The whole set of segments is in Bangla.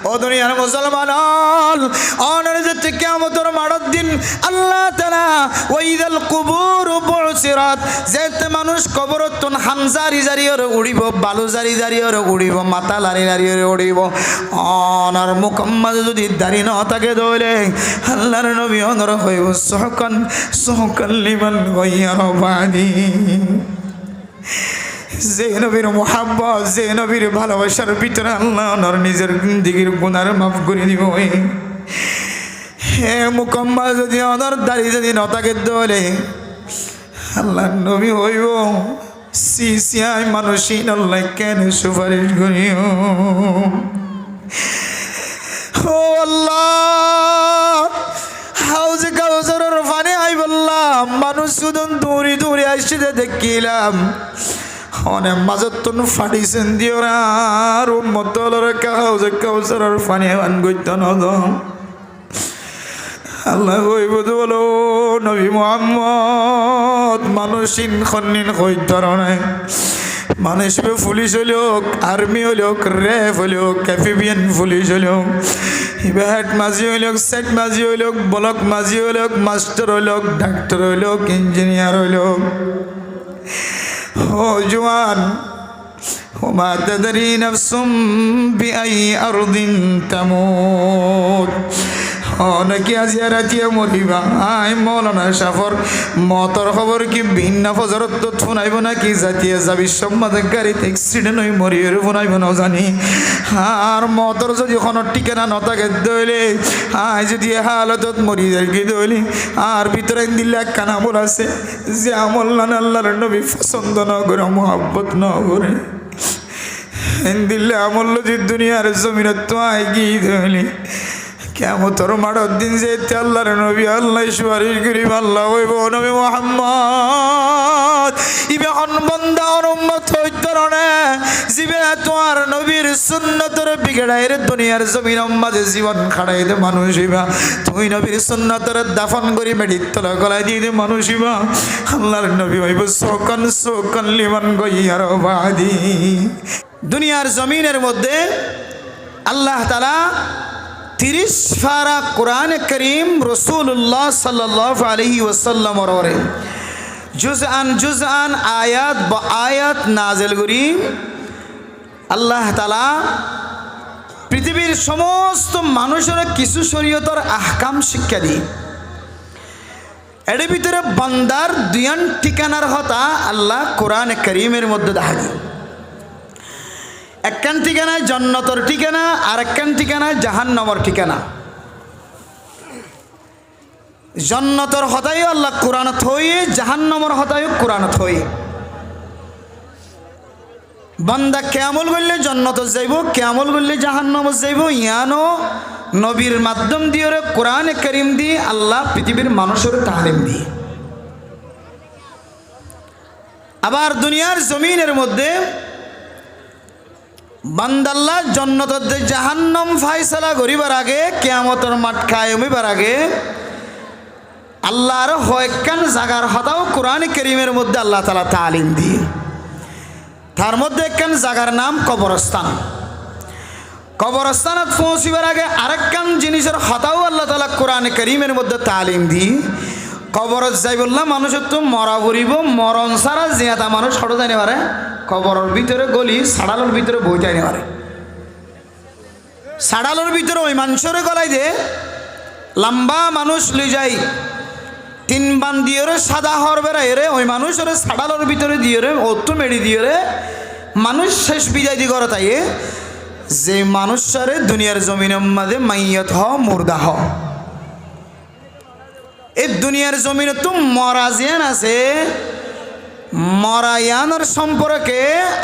ও দুনিয়ার মুসলমান অনারজত কিয়ামতের মাঠের দিন আল্লাহ তাআলা ওয়াইদাল কুবুর বুসিরাত যেতে মানুষ কবরতন হামজারি জারিয়র উড়িব বালু জারি জারিয়র উড়িব মাথা লারি লারিয়র উড়িব অনার মুকম্মল যদি দাড়ি না থাকে দইলে আল্লাহর নবী অনর হইব সহকান লিমান গায়রা বাদি যে নবীর মোহাব্বত যে নবীর ভালোবাসার ভিতরে আল্লাহ ওনার নিজের জিন্দেগির গুনাহ মাফ করে দিব হে মুকম্মল যদি ওনার দাড়ি যদি না থাকে দলে আল্লাহ নবী হইব সিসিআই মানুষই আল্লাহ কেন সুপারিশ করিও ও আল্লাহ হাউজে কাউসারের পানি আই বললাম মানুষ শুধু দৌড়ি দৌড়ি আসছে দেখিলাম অনেক মাজত তো ফাটিছেন দিওরা আর উম্মতর হাউজে কাউসারের পানি আন গইত নদম আল্লাহ কইব বলো নবী মুহাম্মদ মানুষিন খন্নিন কইত নাই মানুষ পুলিশ হইলোক আর্মি হইলোক রেফ হইলোক ক্যাফিবিয়ান পুলিশ হইলোক হেড মাঝি হইলোক সেট মাঝি হইলোক ব্লক মাঝি হইলোক মাস্টার হইলোক ডাক্তার হইলোক ইঞ্জিনিয়ার হইলোক ও জওয়ান ওমা তাদরি নাফসুম বিআই আরদিন তামুত নাকি আজিয়া রাতিয়া মরিবা আই মৌলানা সাফর মতর খবর কি ভিন্ন ফজরত তো শুনাইব নাকি জাতিয়া যাবি সম্মাদের গাড়িতে অ্যাক্সিডেন্ট হয়ে মরিয়ে শুনাইব না জানি আর মতর যদি কোনো ঠিকানা নথাকে দইলে আই যদি হালতত মরি যাই দইলে আর ভিতরে দিলে এক কান আমল আছে যে আমল না আল্লাহর নবী পছন্দ ন করে মোহাব্বত ন করে দিলে আমল যদি দুনিয়ার জমিনত তো আই গিয়ে দইলে কিয়ামতের মাঠের দিন যেতে আল্লাহর নবী আল্লাহ সুপারিশ করিব আল্লাহ হইব নবী মুহাম্মদ ইবেন বান্দা উম্মত হইতর না জিবে তোমার নবীর সুন্নতের বিগড়াইরে দুনিয়ার জমিন মাঝে জীবন খাড়াই দে মানুষ হইবা তুই নবীর সুন্নতের দাফন করি মেডিত তলা গলায় দিয়ে দে মানুষ হইবা আল্লাহর নবী হইব সোকান লিমান গায়রা বাদি দুনিয়ার জমিনের মধ্যে আল্লাহ তাআলা 30 পারা কোরআন করিম রাসূলুল্লাহ সাল্লাল্লাহু আলাইহি ওয়াসাল্লাম ওরে জুজআন আয়াত বা আয়াত নাজিল করি আল্লাহ তাআলা পৃথিবীর সমস্ত মানুষের কিছু শরীয়তের আহকাম শিক্ষা দিই এর ভিতরে বান্দার দুইয়ান ঠিকানার কথা আল্লাহ কোরআন করিমের মধ্যে দেখা দিই একখান ঠিকানায় জান্নাতের ঠিকানা আর একখান ঠিকানায় জাহান্নামের ঠিকানা জান্নাতের হতাই আল্লাহ কোরআনত হই জাহান্নামের হতাই কোরআনত হই বান্দা কেমন করলে জান্নাতে যাইব কেমন করলে জাহান্নামে যাইব ইয়ানো নবীর মাধ্যম দিয়ে কোরআন কারীম দিয়ে আল্লাহ পৃথিবীর মানুষের তালিম দিয়ে আবার দুনিয়ার জমিনের মধ্যে বান্দাল্লাহ জান্নাত জাহান্নাম ফয়সালা করিবার আগে কিয়ামতের মাঠ কায়েম হইবার আগে আল্লাহর হয়কান জায়গার হতাও কোরআন কারীমের মধ্যে আল্লাহ তাআলা তালিম দিয়ে তার মধ্যে একখান জায়গার নাম কবরস্থান কবরস্থানত পৌঁছিবার আগে আরেকখান জিনিসের হতাও আল্লাহ তাআলা কোরআন কারীমের মধ্যে তালিম দিয়ে কবরত যাই বললাম মানুষের তো মরা পড়িব মরণ ছাড়া জিয়াতা মানুষ হঠাৎ যাইতে পারে কবরের ভিতরে গলি সাড়ালোর ভিতরে বই যাইতে পারে সাড়ালোর ভিতরে ওই মানুষের গলাই দে লম্বা মানুষ লই যাই 3 বান দিয়ে সাদা হর বেড়াই রে ওই মানুষের সাড়ালোর ভিতরে দিয়ে রে অত্য মেড়ি দিয়ে রে মানুষ শেষ বিদায় দি করে তাই যে মানুষরে দুনিয়ার জমিনের মাঝে মাইয়ত হ মুর্দা হ এই দুনিয়ার জমিনে তো মরাজিয়ান আছে মরায়ানোর সম্পর্কে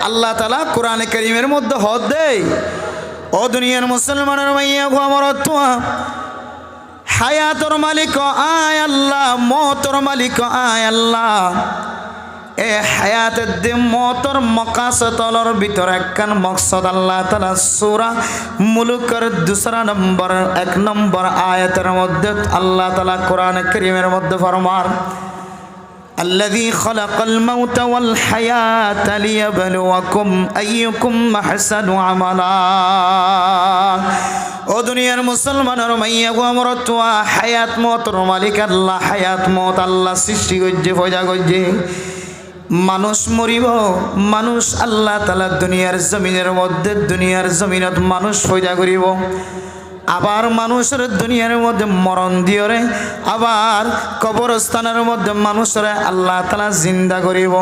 আল্লাহ তাআলা কোরআন কারীমের মধ্যে হদ দেয় ও দুনিয়ার মুসলমানের মাইয়া গো আমার তোয়া হায়াতর মালিক আয় আল্লাহ মওতর মালিক আয় আল্লাহ এ হায়াতের দে মওতর মাকাসদর ভিতর একখান মকসদ আল্লাহ তাআলা সূরা মুলুকের 2 নম্বর 1 নম্বর আয়াতের মধ্যে আল্লাহ তাআলা কোরআন কারীমের মধ্যে ফরমান الذي خلق الموت والحياة ليبلوكم أيكم أحسن عملا দুনিয়ার মুসলমানের মাইয়া গো আমার তোয়া হায়াত মতর মালিক আল্লাহ হায়াত মত আল্লাহ সৃষ্টি করছে পয়দা করছে মানুষ মরিব মানুষ আল্লাহ তাআলা দুনিয়ার জমিনত মানুষ পয়দা করিব আবার মানুষের দুনিয়ার মধ্যে মরণ দিয়রে আবার কবরস্থানের মধ্যে মানুষের আল্লাহ তাআলা জিন্দা করিব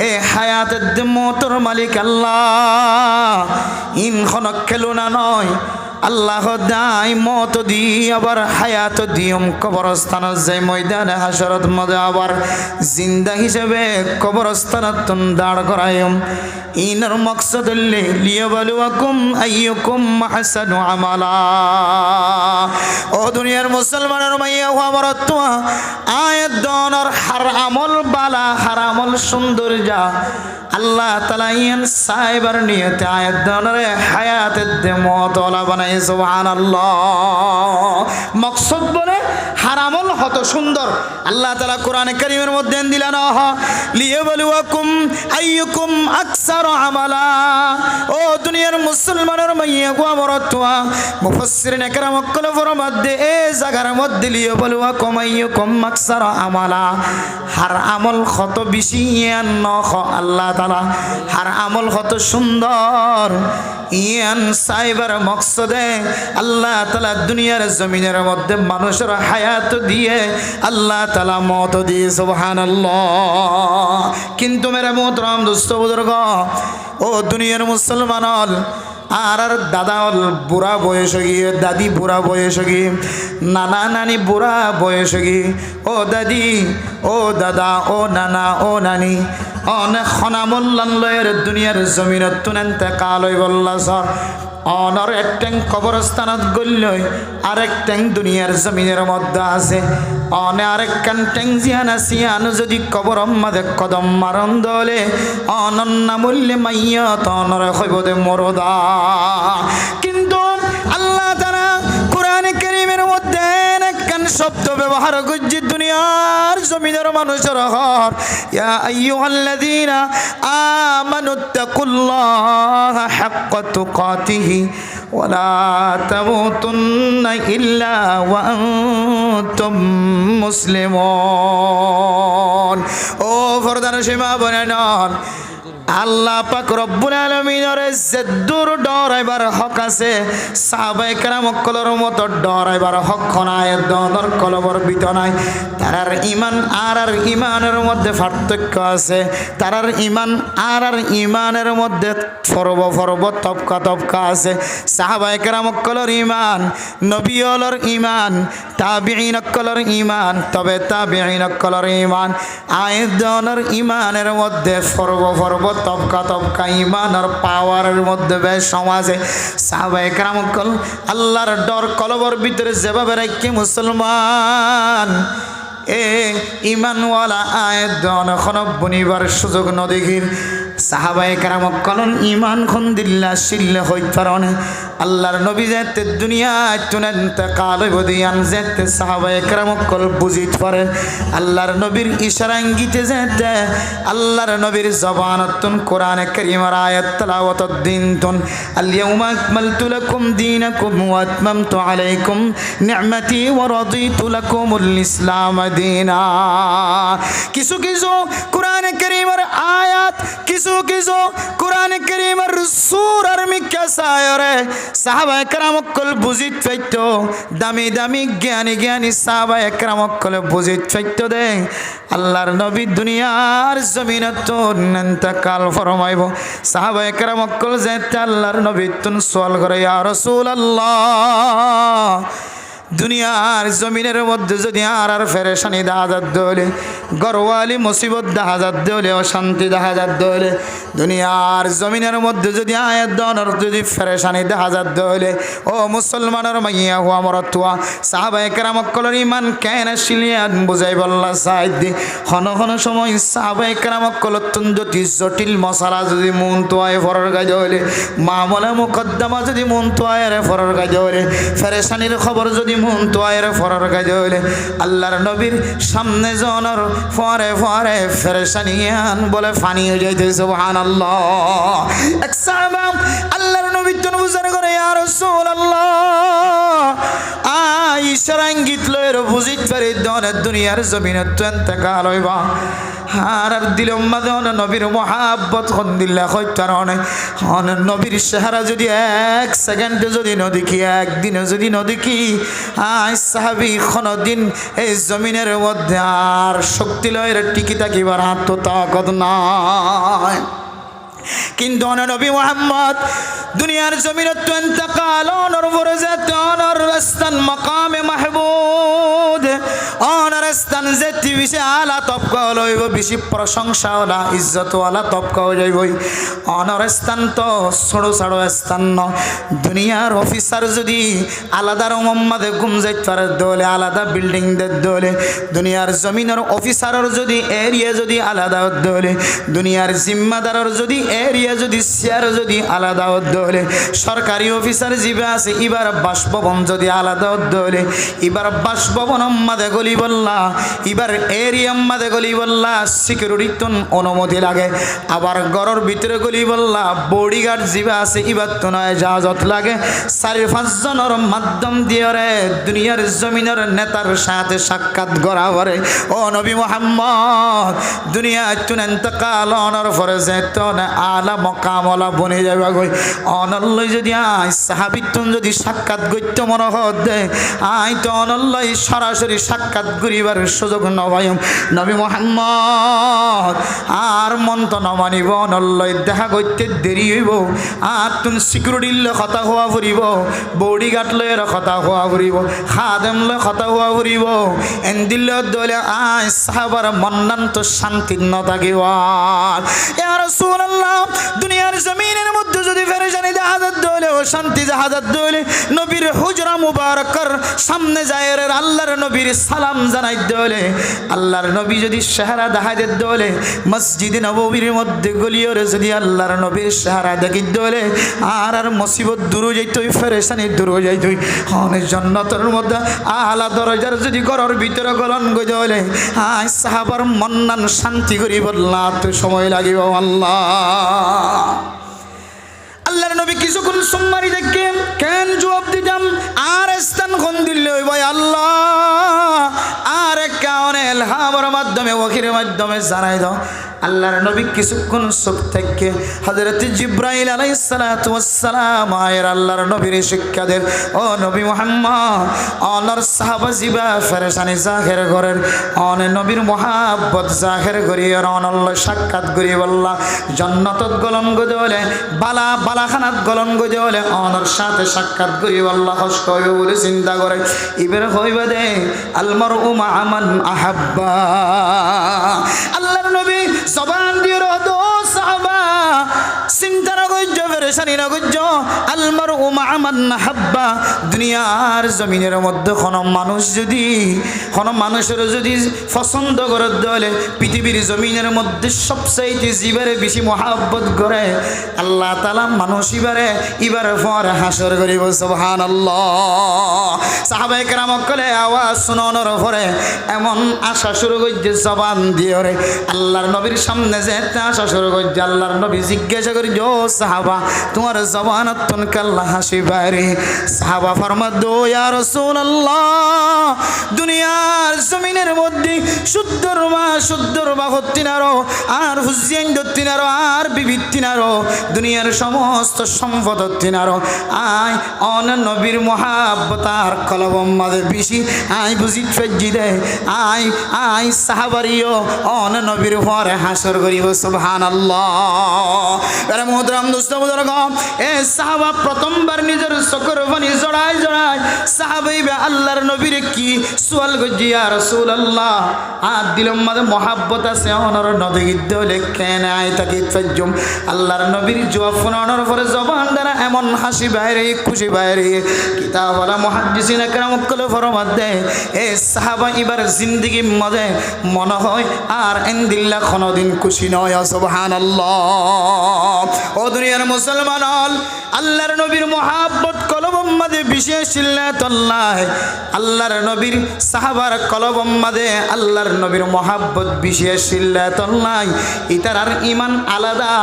এই হায়াতের মতর মালিক আল্লাহ ইনখনক খেলুনা নয় আল্লাহ দাই মত দি আবার হায়াত দিয়ম কবরস্থানত যাই ময়দানে হাসরত মধ্যে আবার জিন্দা হিসেবে কবরস্থানত দাঁড় করায়ম ইনার মকসদ লিয়াবলুয়াকুম আইয়ুকুম আহসানু আমালা ও দুনিয়ার মুসলমানের মাইয়া ও আমার তোয়া আয়াত দনর হার আমল বালা হার আমল সুন্দর যা আল্লাহ তাআলা ইয়ান সাইবার নিয়তে আয়াত দনরে হায়াতের দে মতলা বানাই সুবহানাল্লাহ মকসদ বলে হারামল হত সুন্দর আল্লাহ তাআলা কোরআনে কারীমের মধ্যে দিলেন লিয়াবলুয়াকুম আইয়ুকুম আকসারু আমালা ও দুনিয়ার মুসলমানের মাইয়া গো আমার তোয়া মুফাসসিরিন একরাম কলে ফরমাদে এই জায়গার মধ্যে লিয়াবলুয়াকুম আইয়ুকুম আকসারু আমালা হার আমল কত বেশি ইয়ান নখ আল্লাহ তাআলা হার আমল কত সুন্দর ইয়ান সাইবার মকসদে আল্লাহ তাআলা দুনিয়ার জমিনের মধ্যে মানুষের হায়াত দিয়ে আল্লাহ তাআলা মত দিয়ে সুবহানাল্লাহ কিন্তু মেরা মোহতরম দোস্ত বুজুর্গ ও দুনিয়ার মুসলমান আর দাদা বুড়া বয়স গিয়ে দাদি বুড়া বয়স গিয়ে নানা নানি বুড়া বয়স গিয়ে ও দাদি ও দাদা ও নানা ও নানি অনেক খনামল্লান লয়ের দুনিয়ার জমিনত তুনেনতে কালই বললা সর অনর একটেং কবরস্থানত গল্লই আরেক ট্যাং দুনিয়ার জমিনের মধ্যে আছে অনে আরেক কান ট্যাং জিয়ান আসিয়ান যদি কবর মাঝে কদম মারণ দলে অনন্না মূল্যে মাইয়া তনর হইবদে মরদা কিন্তু আল্লাহ তাআলা কোরআনে কারীমের মধ্যে কান শব্দ ব্যবহার করছে দুনিয়ার জমিনের মানুষের হর ইয়া আইয়ুহাল্লাযীনা আমানুত্তাকুল্লাহা হাক্কা তুকাতিহি ওয়ালা তামুতুন্না ইল্লা ওয়া আনতুম মুসলিমুন ও ফরদান সীমা বনেন আল্লাহ পাক রব্বুল আলামিনের জেদ্দুর ডরাইবার হক আছে সাহাবায়ে কেরাম কলর মতো ডরাইবার হক নাই দর কলবর বিত নাই তারার ঈমান আর ঈমানের মধ্যে পার্থক্য আছে তারার ঈমান আর ঈমানের মধ্যে ফরব তবকা আছে সাহাবায়ে কেরাম কলর ঈমান নবী হলর ঈমান তাবিঈন কলর ঈমান তবে তাবিঈন কলর ঈমান আয়েদনের ঈমানের মধ্যে ফরব তবকা ঈমান আর পাওয়ারের মধ্যে বেশ সমাজে সাহাবায়ে কেরাম কল আল্লাহর ডর কলবর ভিতরে যেভাবে রাখি মুসলমান এ ঈমানওয়ালা আয়াত দন এখন বনিবার সুযোগ নদেখির সাহাবায়ে কেরাম কলন ঈমান খন দিল্লা শিল্লে হই পারনে আল্লাহর নবী যেতে দুনিয়ায় তুনেন ইন্তেকাল হইব দিয়ান যেতে সাহাবায়ে কেরাম কল বুঝিত পারে আল্লাহর নবীর ইশারা ইঙ্গিতে যেতে আল্লাহর নবীর জবানতুন কোরআনে কারীমের আয়াত তেলাওয়াত দিন তুন আল-ইয়াউমা আকমালতু লাকুম দীনাকুম ওয়া আতমামতু আলাইকুম নি'মাতি ওয়া রাদিতু লাকুমুল ইসলাম দীনা কিছু কিছু কোরআনে কারীমের আয়াত কিছু কোরআনে কারীমের সূরার মিক্কা সায়রে সাহাবায়ে কেরাম কল বুঝিত পাইতো দামি জ্ঞানী সাহাবায়ে কেরাম কল বুঝিত পাইতো দে আল্লাহর নবী দুনিয়ার জমিনত ইন্তেকাল ফরমাইব সাহাবায়ে কেরাম কল যেতে আল্লাহর নবী তুন সওয়াল করে ইয়া রাসূলুল্লাহ দুনিয়ার জমিনের মধ্যে যদি আর ফেরেশানি দাহাজাত দলে গরওয়ালি মুসিবত দাহাজাত দলে অশান্তি দাহাজাত দলে দুনিয়ার জমিনের মধ্যে যদি আয়াত দনর যদি ফেরেশানি দাহাজাত দলে ও মুসলমানের মাইয়া হুয়া মরতুয়া সাহাবায়ে কেরাম কলর ঈমান কেন শিলিয়ান বুঝাই বল্লা সাইদ হন সময় সাহাবায়ে কেরাম কল অত্যন্ত জটিল মশালা যদি মন তোয়ায় ফরর গায় হলে মামলা মুকদ্দমা যদি মন তোয়ায় ফরর গায় হলে ফেরেশানির খবর যদি মন তোয়ায় ফরর গায় হলে আল্লাহর নবীর সামনে জনর ফরে ফেরেশানিয়ান বলে ফানি হয়ে যাইতে সুবহানাল্লাহ এক সাহাবা আল্লাহর নবী তুন বুঝার করে ইয়া রাসূলুল্লাহ ইশারা ইঙ্গিত লয়ের বুঝিত পারি দনের দুনিয়ার জমিনে তো এতেকাল হইবা আর দিলম মাঝে নবীর মহাব্বত খন দিল্লা হইতার নবীর চেহারা যদি এক সেকেন্ডে যদি নদীকি একদিনে যদি নদীকি আই সাহাবি দিন এই জমিনের মধ্যে আর শক্তি লয়ের টিকি থাকিবার আত্মতাকত নাই কিন্তু নবী মুহাম্মদ দুনিয়ার জমিনে তো ইন্তেকাল অনর ফরজাত অনর স্থান মাকামে মাহমুদ অনর স্থান যেটি বেশি আলা তবকা লইব বেশি প্রশংসা ওলা ইজ্জত ওয়ালা তবকা হয়ে যাইবই অনর স্থান তো ছোড়ো ছাড়ো স্থান ন দুনিয়ার অফিসার যদি আলাদা মোহাম্মদে ঘুম যাইতে পারে দলে আলাদা বিল্ডিং দের দলে দুনিয়ার জমিনের অফিসারের যদি এরিয়া যদি আলাদা দলে দুনিয়ার জিম্মাদারের যদি এরিয়া যদি শেয়ার যদি আলাদা হলে সরকারি অফিসার জিবে আছে এবার বাসভবন যদি আলাদা হলে এবার বাসভবন মাদে গলি বললা এবার এরিয়া মাদে গলি বললা সিকিউরিটি অনুমতি লাগে আবার ঘরের ভিতরে গলি বললা বডিগার্ড জিবে আছে এবার তো নয় জাহাজত লাগে 4-5 জনের মাধ্যম দিয়ে রে দুনিয়ার জমিনের নেতার সাথে সাক্ষাৎ করা পরে ও নবী মুহাম্মদ দুনিয়া তুন ইন্তেকাল অনর ফরজে তো আলা মকামলা বনে যাবে গই অনল্লই যদি আই সাহাবিতুন যদি সাক্ষাৎ গইত মনে হদে আই তো অনল্লই সরাসরি সাক্ষাৎ করিবার সুযোগ নবায়ম নবী মুহাম্মদ আর মন তো নমানিব অনল্লই দেখা গইতে দেরি হইব আর তুন সিকিউরিটির কথা হওয়া ফুরিব বডিগার্ড লয়ের কথা হওয়া ফুরিব খাদেম লয় কথা হওয়া ফুরিব এন্দিল দলে আই সাহাবার মন্নান তো শান্তি ন থাকিব ইয়া রাসূলুল্লাহ দুনিয়ার জমিনের মধ্যে যদি ফেরেশানি জাহাজত দলে ও শান্তি জাহাজত দলে নবীর হুজরা মুবারকর সামনে যায় রে আল্লাহর নবীর সালাম জানাই দলে আল্লাহর নবী যদি চেহারা দেখাইতে দলে মসজিদে নববীর মধ্যে গলিয়রে যদি আল্লাহর নবীর চেহারা দেখি দলে আর মুসিবত দূর যাইতই ফেরেশানি দূর যাইতই অনেক জান্নাতের মধ্যে আলা দরজার যদি ঘরের ভিতরে গলন গই দলে আই সাহাবার মন্নান শান্তি করি বললা তো সময় লাগিব আল্লাহ আল্লাহর নবী কিছুক্ষণ সম্মারি দেখে কেন জবাব দিতাম আর স্থান কোন দিলে ভাই আল্লাহ আর কারণে এলহামের মাধ্যমে ওহির মাধ্যমে জানাই দাও আল্লাহর নবী কিছুক্ষণ চুপ থেকে হযরত জিবরাইল আলাইহিস সালাতু ওয়াস সালাম আয়ের আল্লাহর নবীর শিক্ষা দেন ও নবী মুহাম্মদ অনর সাহাবা জিবা ফেরেশানি জাহের করেন অনে নবীর মহাব্বত জাহের করিয়া অনল্লাহ সাক্ষাৎ করি বললা জান্নাতত গলন গদলে বালা বালাখানাত গলন গদলে অনর সাথে সাক্ষাৎ করি বললা কষ্ট হইবে বলে চিন্তা করে ইবের হইবে দে আল মারউ মা মান আহাব্বা আল্লাহর নবী জবান দিয়ে রহদো সাহাবা চিন্তা না করছো ফেরেশানি না করছো আল মারউ মা মান আহাব্বা দুনিয়ার জমিনের মধ্যে কোনো মানুষ যদি কোনো মানুষের যদি পছন্দ করে দলে পৃথিবীর জমিনের মধ্যে সবচাইতে জীবনে বেশি মহাব্বত করে আল্লাহ তাআলা মানুষ ইবারে পরে হাসর করিব সুবহানাল্লাহ সাহাবায়ে কেরাম কলে আওয়াজ শোনানোর পরে এমন আশা শুরু করছে জবান দিয়ে রে আল্লাহর নবীর সামনে যেতে আশা শুরু করছে আল্লাহর নবী জিজ্ঞাসা করি ও সাহাবা তোমার জবানত তুন কাল্লা হাসি বাইরে সাহাবা ফরমাদ দো ইয়া রাসূলুল্লাহ দুনিয়ার জমিনের মধ্যে শুদ্ধর মা হত্তিনারো আর হুজিয়ান দত্তিনারো আর বিবিত্তিনারো দুনিয়ার সমস্ত সম্পদ হত্তিনারো আই অন নবীর মহাব্বত আর কলবম মাঝে বেশি আই বুঝি ফেজি দে আই সাহাবারিও অন নবীর পরে হাসর করিব সুবহানাল্লাহ আরে মুহতারাম দোস্ত বুজুর্গ এ সাহাবা প্রথমবার নিজের চোখের পানি জড়াই সাহাবাইবে আল্লাহর নবীর কি সুয়াল গজি ইয়া রাসূলুল্লাহ আর দিলম মাঝে মহাব্বত আছে অনর নদী গিদ্দলে কেন আই তাকি তজুম আল্লাহর নবীর জবাব শোনানোর পরে জবান দ্বারা এমন হাসি বাইরে খুশি বাইরে কিতাবওয়ালা মুহাদ্দিসিন کرام কল ফরমাত দেয় এ সাহাবা এবার জিন্দেগি মাঝে মনে হয় আর ইনদিল্লা কোনদিন খুশি নয় সুবহানাল্লাহ ও দুনিয়ার মুসলমান আল্লাহর নবীর মহাব্বত কলব মাঝে বিশেষ ছিল তো তল্লায় আল্লাহর নবীর সাহাবার কলবম মাঝে আল্লাহর নবীর মহাব্বত বিশেষ শিল্লা তল্লায় ইতারার ইমান আলাদা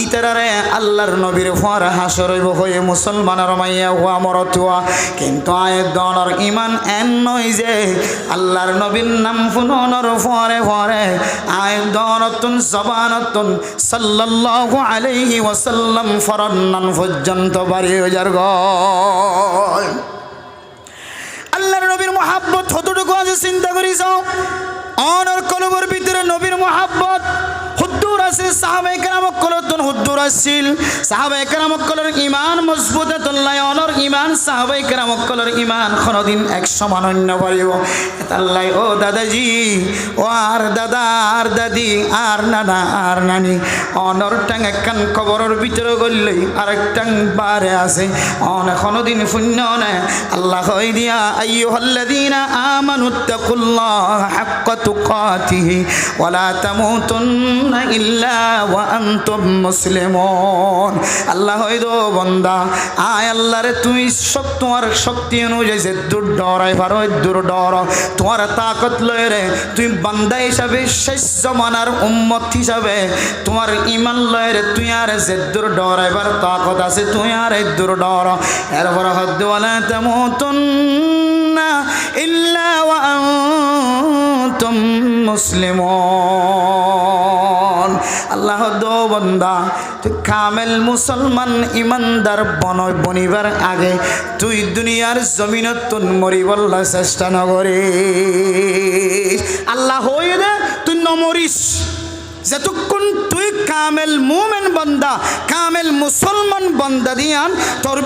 ইতারারে আল্লাহর নবীর ফর হাসর হয়ে মুসলমানের মাইয়া হুয়া মরতুয়া কিন্তু আয় দনর ইমান এন নয় যে আল্লাহর নবীর নাম ফুনর ফরে ফরে আয় দনতুন জবানতুন সাল্লাল্লাহু আলাইহি ওয়াসাল্লাম ফরন্নান পর্যন্ত বাড়িয়ে যার গয় আল্লাহর নবীর মহাব্বত কতটুকু আছে চিন্তা করিস অনর কলবর ভিতরে নবীর মহাব্বত হুদ্দুর আছে সাহাবায়ে কেরাম কলতন হুদ্দুর আছিল সাহাবায়ে কেরাম কলর ঈমান মজবুত তল্লাই অনর ঈমান সাহাবায়ে কেরাম কলর ঈমান কোনদিন এক সমান অন্য পারিব তাল্লাই ও দাদাজি ও আর দাদা আর দাদি আর নানা আর নানি অনর টাং একখান কবরের ভিতরে গললেই আরেক টাং বারে আছে অন কোনদিন শূন্য না আল্লাহ কই দিয়া আইয়ুহাল্লাযীনা আমানুত্তাকুল্লাহা হাক্কা তুকাতিহি ওয়ালা তামুতুন্না ইল্লা ওয়া আনতুম মুসলিমুন আল্লাহ হইদো বান্দা আয় আল্লাহরে তুই সব তোমার শক্তি অনুযায়ী যে দূর ডরাই পারো দূর ডর তোমার তাকত লয় রে তুই বান্দা হিসাবে শেষ জমানার উম্মত হিসাবে তোমার ঈমান লয় রে তুই আর যে দূর ডরাইবার তাকত আছে তুই আর দূর ডর এরপর হদ ওয়ালা তামুতুন্না ইল্লা ওয়া আনতুম মুসলিমুন আল্লাহ দো বান্দা তুই কামেল মুসলমান ইমানদার বনিবার আগে তুই দুনিয়ার জমিনত তুন মরিবল্লা চেষ্টা নকরিস আল্লাহ হয়ে দে তুই নমরিস যতক্ষণ তুই কামেল মুমিন বান্দা কামেল মুসলমান বান্দা দিয়ান তোর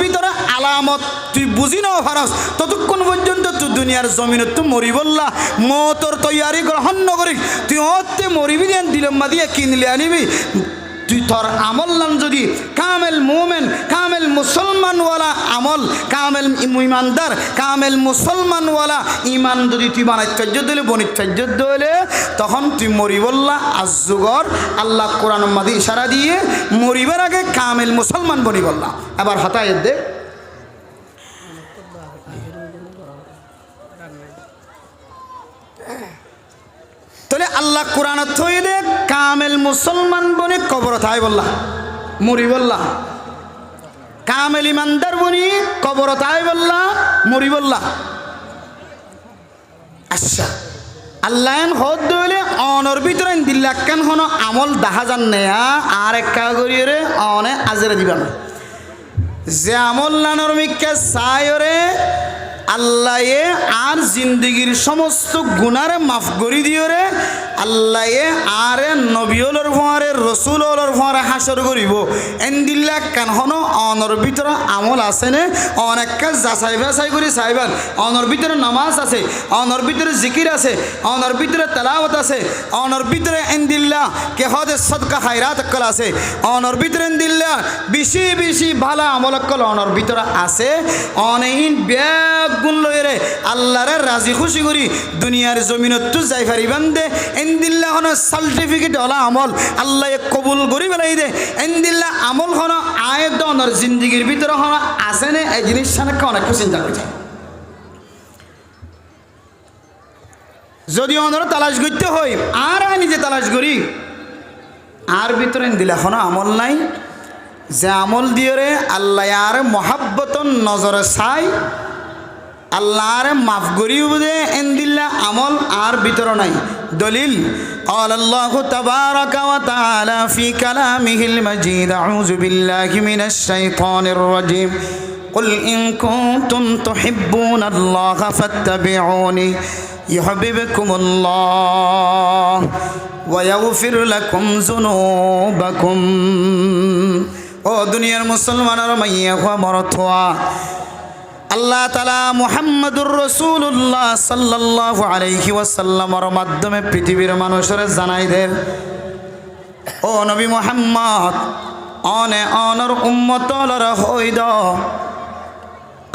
ভিতরে আলামত তুই বুঝি নাও ফারস ততক্ষণ পর্যন্ত তুই দুনিয়ার জমিনত তুই মরিবল্লা মতর তৈয়ারি গ্রহণ নকরিস তুই হতে মরিবি দিয়ান দিলম্মা দিয়ে কিনলে আনিবি তুই তোর আমল নাম যদি কামেল মুমিন কামেল মুসলমানওয়ালা আমল কামেল ইমানদার কামেল মুসলমানওয়ালা ইমান যদি তুই বানাইচ্ছার্য দিলে বনিচ্ছার্য দিলে তখন তুই মরিবল্লা আজগর আল্লাহ কোরআন মাদি ইশারা দিয়ে মরিবার আগে কামেল মুসলমান বনিবল্লা এবার হতায় দে তাহলে আল্লাহ কোরআন থই দে কামেল মুসলমান বনে কবর থাই বললা মরি বললা কামেল ইমানদার বনি কবর থাই বললা মরি বললা আচ্ছা আল্লাহ হদ দইলে অনর ভিতরে দিল্লা কেন হন আমল দেখা যান নেয়া আর একা করিয়ে অনে আজরে দিবা না যে আমল লানর মিক্কা সায়রে আল্লাহ আর জিন্দগির সমস্ত গুনারে মাফ করি দিও রে আল্লাহ আরে নবীলর ভরে রসুলর ভরে হাসর করিব এন্দিল্লা কেন হন অনর ভিতরে আমল আছে নে অনেক কাজ যাচাই বাছাই করে চাইবেন অনর ভিতরে নামাজ আছে অনর ভিতরে জিকির আছে অনর ভিতরে তেলাওয়াত আছে অনর ভিতরে এন্দিল্লা কেহদে সদকা খায়রাত কল আছে অনর ভিতরে এন্দিল্লা বেশি বেশি ভালো আমল কল অনর ভিতরে আছে অনেক ব্যাগ গুণ লইরে আল্লাহরে রাজি খুশি করি দুনিয়ার জমিনত তো যাই পারিবান দে এন্দিল্লা হন সার্টিফিকেট হলা আমল আল্লাহ কবুল করি বেলাই দে এন্দিল্লা আমল হন আয়ত অনর জিন্দগির ভিতরে হন আছে নে এই জিনিস সানাকে অনেক চিন্তা করছে যদি অনর তালাশ করতে হয় আর নিজে তালাশ করি আর ভিতরে এন্দিল্লা হন আমল নাই যে আমল দিয়ে রে আল্লাহ আর মহাব্বতন নজরে চাই আল্লাহর মাফ করিও দে এন্দিল্লা আমল আর ভিতর নাই দলিল قال الله تبارك وتعالى في كلامه المجيد أعوذ بالله من الشيطان الرجيم قل إن كنتم تحبون الله فاتبعوني يحببكم الله ويغفر لكم ذنوبكم ও দুনিয়ার মুসলমানের মাইয়া হওয়া মরথোয়া আল্লাহ তাআলা মুহাম্মদুর রাসূলুল্লাহ সাল্লাল্লাহু আলাইহি ওয়াসাল্লামের মাধ্যমে পৃথিবীর মানুষের জানাই দেন ও নবী মুহাম্মদ অনর উম্মতলর হইদ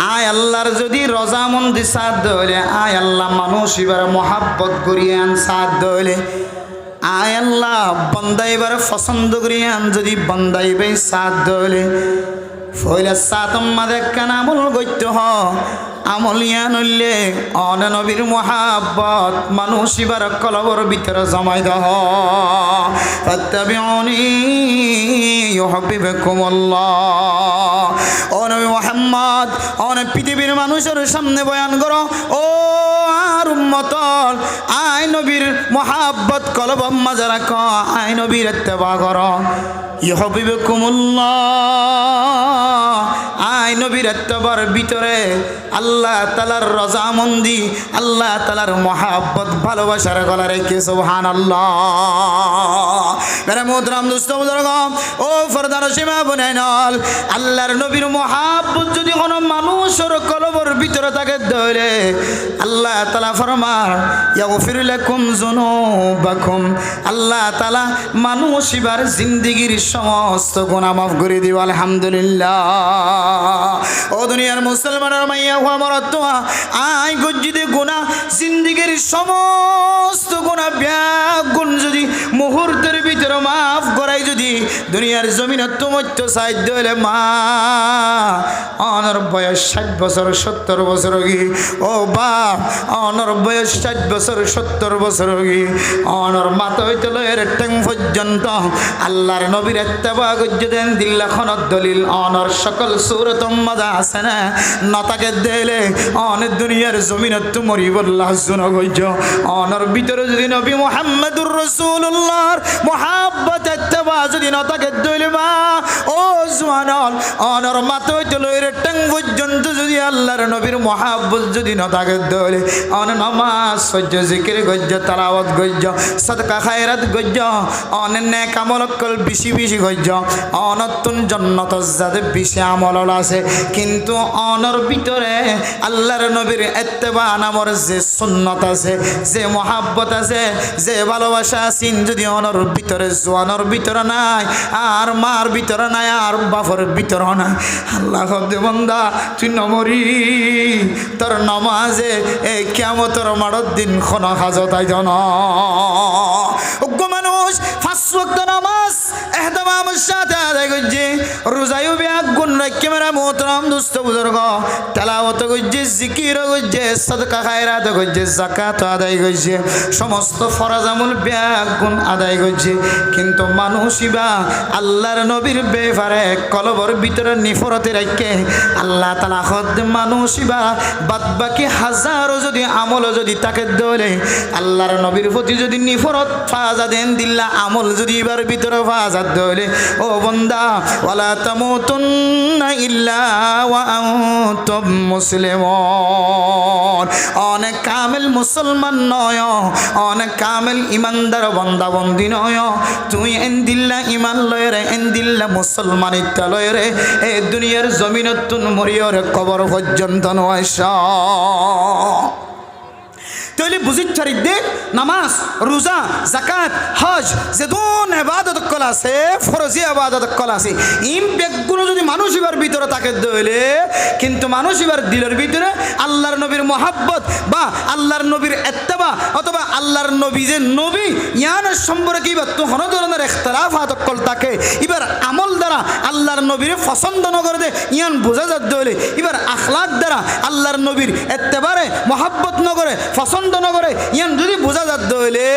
আয় আল্লাহর যদি রজামন্দি সাথ দইলে আয় আল্লাহ মানুষ এবার মহাব্বত করিয়ে আন সাথ দইলে আয় আল্লাহ বন্দাইবার পছন্দ করিয়ে আন যদি বন্দাইবে সাথ দইলে ফইলা সাতম্মা দেখান আমল গইত হ আমল ইয়ান হইলে অন নবীর মোহাব্বত মানুষ এবার কলবর ভিতরে জমাই দহ ফাত্তাবিউনি ইউহিব্বুকুমুল্লাহ। ও নবী মুহাম্মদ অন পৃথিবীর মানুষের সামনে বয়ান করো, ও আর উম্মতল আই নবীর মোহাব্বত কলব মাঝে রাখো, আই নবীর ইত্তেবা করো, ইউহিব্বুকুমুল্লাহ। আই নবীর ইত্তেবার ভিতরে আল্লাহ তাআলার রজামন্দি, আল্লাহ তাআলার মোহাব্বত ভালোবাসার গলা রেখে সুবহানাল্লাহ। মেরে মোহতরম দোস্ত বুজুর্গ, ও ফরদার সীমা বুনাইনল, আল্লাহর নবীর মোহাব্বত যদি কোনো মানুষের কলবের ভিতরে থাকে ধরে আল্লাহ তাআলা ফরমান ইয়াগফির লাকুম যুনুবাকুম, আল্লাহ তাআলা মানুষ এবার জিন্দেগীর সমস্ত গুনাহ মাফ করে দিও আলহামদুলিল্লাহ। ও দুনিয়ার মুসলমানের মাইয়া হুয়া মরতুয়া আই গজ্জিদে গুনাহ জিন্দেগীর সমস্ত গুনাহ ব্যাগুণ যদি মুহূর্তের ভিতরে মাফ করাই যদি দুনিয়ার জমিনে তোমাত্য সাহায্য হলে মা অনর বয়স 60 বছর 70 বছর কি, ও বাপ অনর বয়স 60 বছর 70 বছর কি, অনর মাথা হইতে লয়ের ট্যাং পর্যন্ত আল্লাহর নবীর ইত্তেবা গজ্জেদেন দিল্লাখনত দলিল অনর সকল সূরত মাদা আছে না নতাকে দেলে অনেক দুনিয়ার জমিনে তুমরি বল্লাহ শুন গজ্জ অনর ভিতরে যদি নবী মুহাম্মদুর রাসূলুল্লাহর মুহাব্বত ইত্তেবা যদি নতাকে দইলে মা ও জওয়ানল অনর মাথা হইতে লয়ের ট্যাং পর্যন্ত যদি আল্লাহর নবীর মুহাব্বত যদি নতাকে দইলে অন নামাজ সহ্য জিকির গজ্জ তেলাওয়াত গজ্জ সাদকা খায়রাত গজ্জ অন নেক আমল কল বেশি বেশি গজ্জ অনতুন জান্নাত যাতে বেশি আমল আছে, কিন্তু অনর ভিতরে আল্লাহর নবীর ইত্তেবা নামের যে সুন্নাত আছে, যে মুহাব্বত আছে, যে ভালোবাসা আছে যদি অনর ভিতরে জওয়ানর ভিতরে নাই, আর মার ভিতরে নাই, আর বাপর ভিতরে নাই, আল্লাহ কবে বান্দা তুই নমরি তোর নামাজে এই কিয়ামতের মাড়র দিন খন হাজত আইজন। ওগো মানুষ 5 ওয়াক্ত নামাজ এহতেমামের সাথে আদায় করছে, রোজায়ও ব্যাগুণ রাখে মেরা মোহতরম দুস্থ বুজুর্গ, তেলাওয়াত করছে, জিকির করছে, সাদকা খায়রাত করছে, যাকাত আদায় করছে, সমস্ত ফরজ আমল ব্যাগুণ আদায় করছে, কিন্তু মানুষইবা আল্লাহর নবীর বেফারে কলবর ভিতরে নিফরতে রাখে আল্লাহ তাআলা খদ মানুষইবা বাদ বাকি হাজারো যদি আমল যদি তাকে দলে আল্লাহর নবীর প্রতি যদি নিফরত ফাজা দেন দিল্লা আমল যদি এবার ভিতরে ফাজা দলে ও বান্দা ওয়ালা তামুতুন্না ইল্লা ওয়া আনতুম মুসলিমুন। অনেক কামেল মুসলমান নয়, অনেক কামেল ইমানদার বান্দা বন্দি নয়, তুই এন্দিল্লা ইমান লয় রে, এন্দিল্লা মুসলমানিত্ব লয় রে, এ দুনিয়ার জমিনতুন মরিয়র কবর পর্যন্ত নয়। তাহলে বুঝিত চারিদে নামাজ রোজা জাকাত হজ যে দুন ইবাদত কল আছে, ফরজি ইবাদত কল আছে, ইম বেগুলো যদি মানুষ এবার ভিতরে তাকে দইলে কিন্তু মানুষ এবার দিলের ভিতরে আল্লাহর নবীর মোহাব্বত বা আল্লাহর নবীর ইত্তেবা অথবা আল্লাহর নবী যে নবী ইয়ানের সম্পর্কে এবার তো কোনো ধরনের ইখতিলাফাত কল থাকে, এবার আমল দ্বারা আল্লাহর নবীর পছন্দ ন করে দে ইয়ান বোঝা যাত দইলে, এবার আখলাক দ্বারা আল্লাহর নবীর ইত্তেবারে মোহাব্বত ন করে পছন্দ ন করে ইয়ান যদি বোঝা যাত দইলে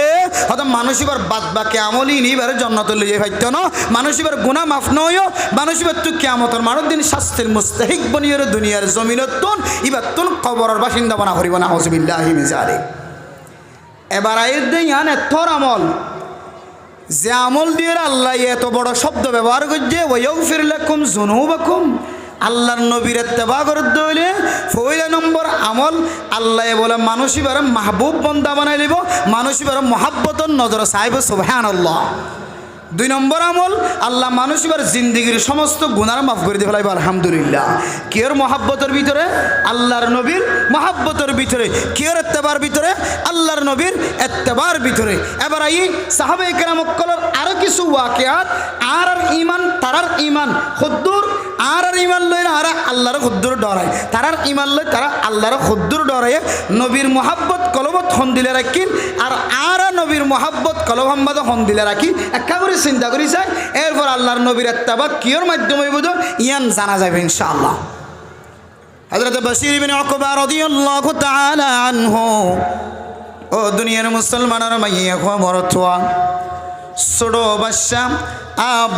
হয়তো মানুষ এবার বাদ বাকি আমলই নিবার জান্নাতে লইয়ে ফাইতো না, মানুষ এবার গুনাহ মাফ নয়, মানুষ এবার তুই কিয়ামতের মারুর দিন শাস্তির মুস্তাহিক বনিয়র দুনিয়ার জমিনতুন এবার তুন কবরের বাসিন্দা বানা করিব না হুজবিল্লাহি মিন যালিক। এবার আইর দেই ইয়ান তোর আমল যে আমল দিয়ে আল্লাহ এত বড় শব্দ ব্যবহার করছে ওয়াগফির লাকুম যুনুবাকুম, আল্লাহর নবীর ইত্তেবা করতে হইলে পয়লা নম্বর আমল আল্লাহ বলে মানুষ এবার মাহবুব বান্দা বানাই লিব, মানুষ এবার মহাব্বতর নজর চাইব সুবহানাল্লাহ। 2 নম্বর আমল আল্লাহ মানুষ এবার জিন্দিগির সমস্ত গুনাহ মাফ করে দিয়ে ফেলাইব আলহামদুলিল্লাহ। কের মহাব্বতের ভিতরে আল্লাহর নবীর মহাব্বতের ভিতরে, কের ইত্তেবার ভিতরে আল্লাহর নবীর ইত্তেবার ভিতরে। এবার এই সাহাবায়ে কেরাম কলর আরো কিছু ওয়াকিয়াত আর ঈমান তারার ঈমান খুদ্দুর আর ঈমান লয় আর আল্লাহর খুদ্দুর ডরায়, তারার ঈমান লয় তারা আল্লাহর খুদ্দুর ডরায়, নবীর মহাব্বত কলবত হন দিলে রাখিন আর আল্লাহ নবীর মহাব্বত কলভাম্বাদ হন দিলে রাখি একা করে চিন্তা করি চাই এরপর আল্লাহর নবীর এত্তাবা কিয়র মাধ্যমে বুঝো ইয়ান জানা যাবে ইনশাআল্লাহ। হযরত বশীর ইবনে উকবা রাদিয়াল্লাহু তাআলা আনহু ও দুনিয়ার মুসলমানের মাইয়া খবরতোয়া ছোটো বাচ্চা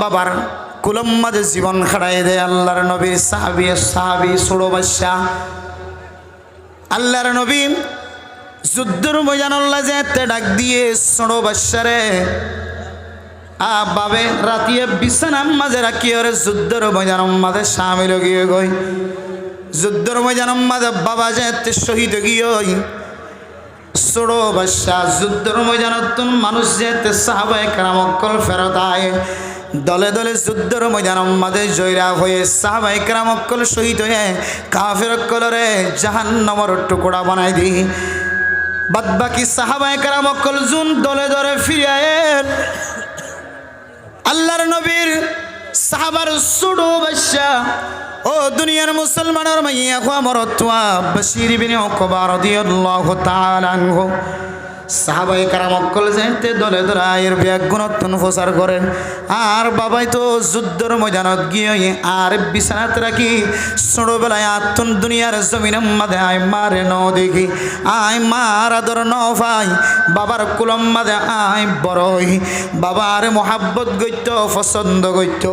বাবার কুলম মাঝে জীবন খাড়াই দেয় আল্লাহর নবীর সাহাবী ছোটো বাচ্চা আল্লাহর নবী যুদ্ধের ময়দানল্লা যেতে ডাক দিয়ে ছোটো বাচ্চারে বাবে রাতিয়ে বিছানার মাঝে রাখি ওরে যুদ্ধের ময়দানের মাঝে সামিল গিয়ে গই যুদ্ধের ময়দানের মাঝে বাবা যেতে শহীদ গিয়ে ছোটো বাচ্চা যুদ্ধের ময়দানত মানুষ যেতে সাহাবায়ে কেরাম অকল ফেরত আয় দলে দলে যুদ্ধের ময়দানের মাঝে জয়লাভ হয়ে সাহাবায়ে কেরাম অকল শহীদ হয়ে কাফের অকলরে জাহান্নামের টুকরা বানাই দি বাদ বাকি সাহাবায়ে কেরাম অকল জুন দলে দলে ফিরে আয়েন আল্লাহর নবীর সাহাবার ছোটো বাচ্চা ও দুনিয়ার মুসলমানের মাইয়া খোয়া মরতুয়া বশীর ইবনে উকবা রাদিয়াল্লাহু তাআলা আনহু সাহাবায়ে কেরাম অকল যাইতে দলে দলে আয়ের ব্যাগ গুণত্বন প্রচার করেন আর বাবাই তো যুদ্ধের ময়দানত গিয়ে আর বিছানাত রাখি ছোটবেলায় আত্মন দুনিয়ার জমিনের মাঝে আয় মারে ন দেখি আয় মার আদর ন ভাই বাবার কুলম মাঝে আয় বড়ই বাবার মহাব্বত গইত পছন্দ গইত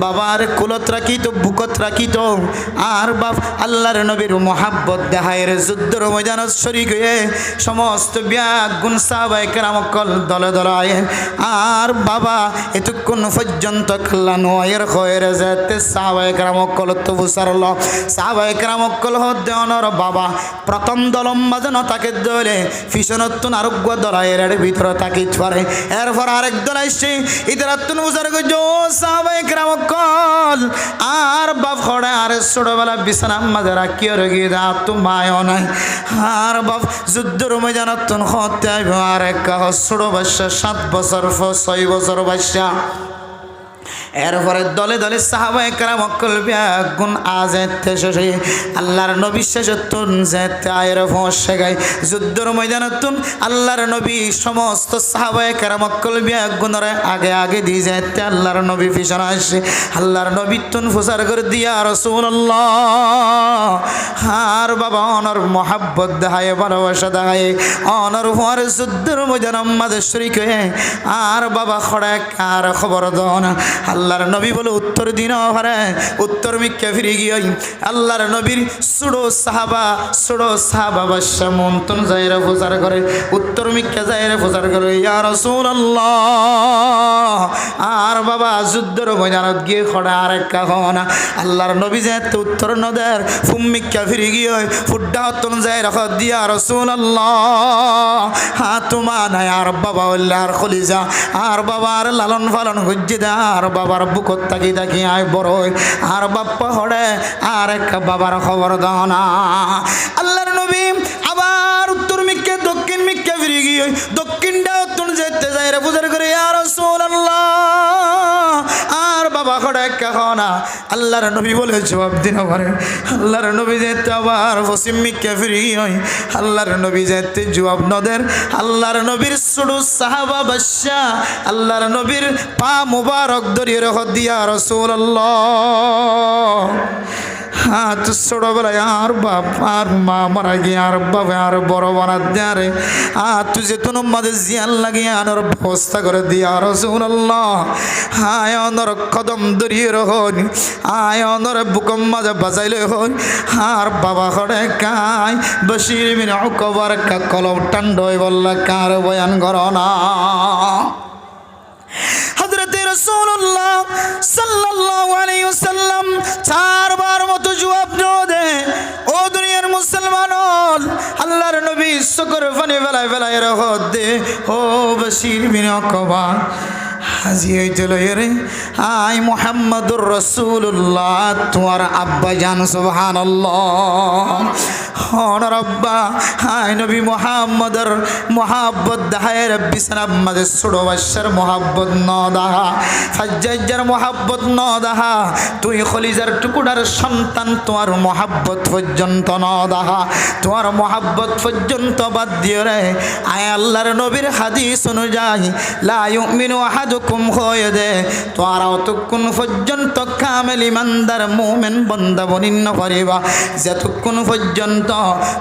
বাবার কুলত রাখিত বুকত রাখিত আর বাপ আল্লাহর নবীর মহাব্বত দেখায়ের যুদ্ধের ময়দানত শরীক হয়ে সমস্ত ব্যাগ গুণ সাহাবায়ে কেরাম অকল দলে দলে আয়ে আর বাবা এতক্ষণ পর্যন্ত খেলানো এর হয়ে যেতে সাহাবায়ে কেরাম অকল তো বুঝারল সাহাবায়ে কেরাম অকল হতে অনর বাবা প্রথম দলম বাজানো তাকে দলে ফিসনতুন আরোগ্য দলায়ের ভিতরে তাকে পারে এরপর আরেক দল আসছে ইতারাতুন বুঝার গজ সাহাবায়ে কেরাম অকল আর বাপ খড়ে আর ছোটবেলা বিছানার মাঝে রাখিয়ে গিয়ে দা তো মায়ও নাই আর বাপ যুদ্ধের ময়দানতুন হতে আর এক ছোটো বাচ্চা 7 বছর 6 বছর বাচ্চা এরপরে দলে দলে সাহাবায়ে কেরাম অকল ব্যাগুন আজেতে শেষে আল্লাহর নবী শেষতুন যেতে আয়ের ফসে গায় যুদ্ধের ময়দানতুন আল্লাহর নবী সমস্ত সাহাবায়ে কেরাম অকল ব্যাগুনরে আগে আগে দিয়ে যেতে আল্লাহর নবী পিছনে আসে আল্লাহর নবী তুন ফুসার করে দিয়া রাসূলুল্লাহ আর বাবা অনর মহাব্বত দেখায় ভালোবাসা দেখায় অনর হওয়ার যুদ্ধের ময়দানের মাঝে শরীক হয়ে আর বাবা খড়ে আর খবর দাও না আল্লাহর নবী বলে উত্তর দিন হরে উত্তর মিক্কা ফিরে গিয়ে আল্লাহর নবীর ছোটো সাহাবা বাদশা মন্তন যাইরা প্রচার করে উত্তর মিক্কা যাইরা প্রচার করে ইয়া রাসূলুল্লাহ আর বাবা যুদ্ধের ময়দানত গিয়ে খড়া আর এক না আল্লাহর নবী যেতে উত্তর নদের ফুম্মিক্কা ফিরে গিয়ে ফুড্ডা হতন যাই রাখ দিয়া রাসূলুল্লাহ হাতুমা নাই আর বাবা আর খলিজা আর বাবার লালন পালন গজ্জি দা আর বাবার বুকত তাকি তাকি আয় বড় আর বাপ্পা হড়ে আর এক বাবার খবর দাও না আল্লাহর নবী আবার উত্তর মিক্কা দক্ষিণ মিক্কা ফিরে গিয়ে দক্ষিণটা উত্তর যেতে যাই রে বুঝার করে ইয়া রাসূলুল্লাহ আর বাবা খড়ে এক না আল্লাহর নবী বলে জবাব দিন পারে আল্লাহর নবী যেতে আবার পশ্চিম মিক্কা ফিরে গিয়ে আল্লাহর নবী যেতে জবাব নদের আল্লাহর নবীর ছোটো সাহাবা বাদশা আল্লাহর নবীর পা মুবারক ধরিয়ে রেখ দিয়া রাসূলুল্লাহ হাত ছোটবেলায় আর বাপ আর মা মারা গিয়ে আর বাবা আর বড় বানা দেয়ারে তুই যে তোর মাঝে জিয়ান লাগিয়ে আনার ব্যবস্থা করে দিয়া রাসূলুল্লাহ হায় অনর কদম ধরিয়ে রহন আয় অনর বুকম মাঝে বাজাইলে হন আর বাবা হরে কায় বশীর ইবনে উকবার কলম টান্ডই বললা কার বয়ান করো না হযরতে রাসূলুল্লাহ সাল্লাল্লাহু আলাইহি ওয়াসাল্লাম 4 বার মতো জবাব দে ও দুনিয়ার মুসলমান আল্লাহর নবী শুকর ফানি ফেলায় ফেলায় রহত দে ও বশীর ইবনে উকবা হাজি হইছিল রে আই মুহাম্মাদুর রাসূলুল্লাহ তোমার আব্বা জান সুবহানাল্লাহ রব্বা হায় নবী মুহাম্মদর মোহাব্বত দাহায় রব্বি সালাম মাদে ছোড়ো বাচ্চার মোহাব্বত ন দাহা ফাজ্জার মোহাব্বত ন দাহা তুই খলিজার টুকুরার সন্তান তোমার মোহাব্বত পর্যন্ত ন দাহা তোমার মোহাব্বত পর্যন্ত বাদ দিও রে আয় আল্লাহর নবীর হাদিস অনুযায়ী লা ইউমিনু আহাদুকুম হয়ে দে তোমার অতক্ষণ পর্যন্ত কামেল ইমানদার মুমিন বান্দা বনিন্ন করিবা যতক্ষণ পর্যন্ত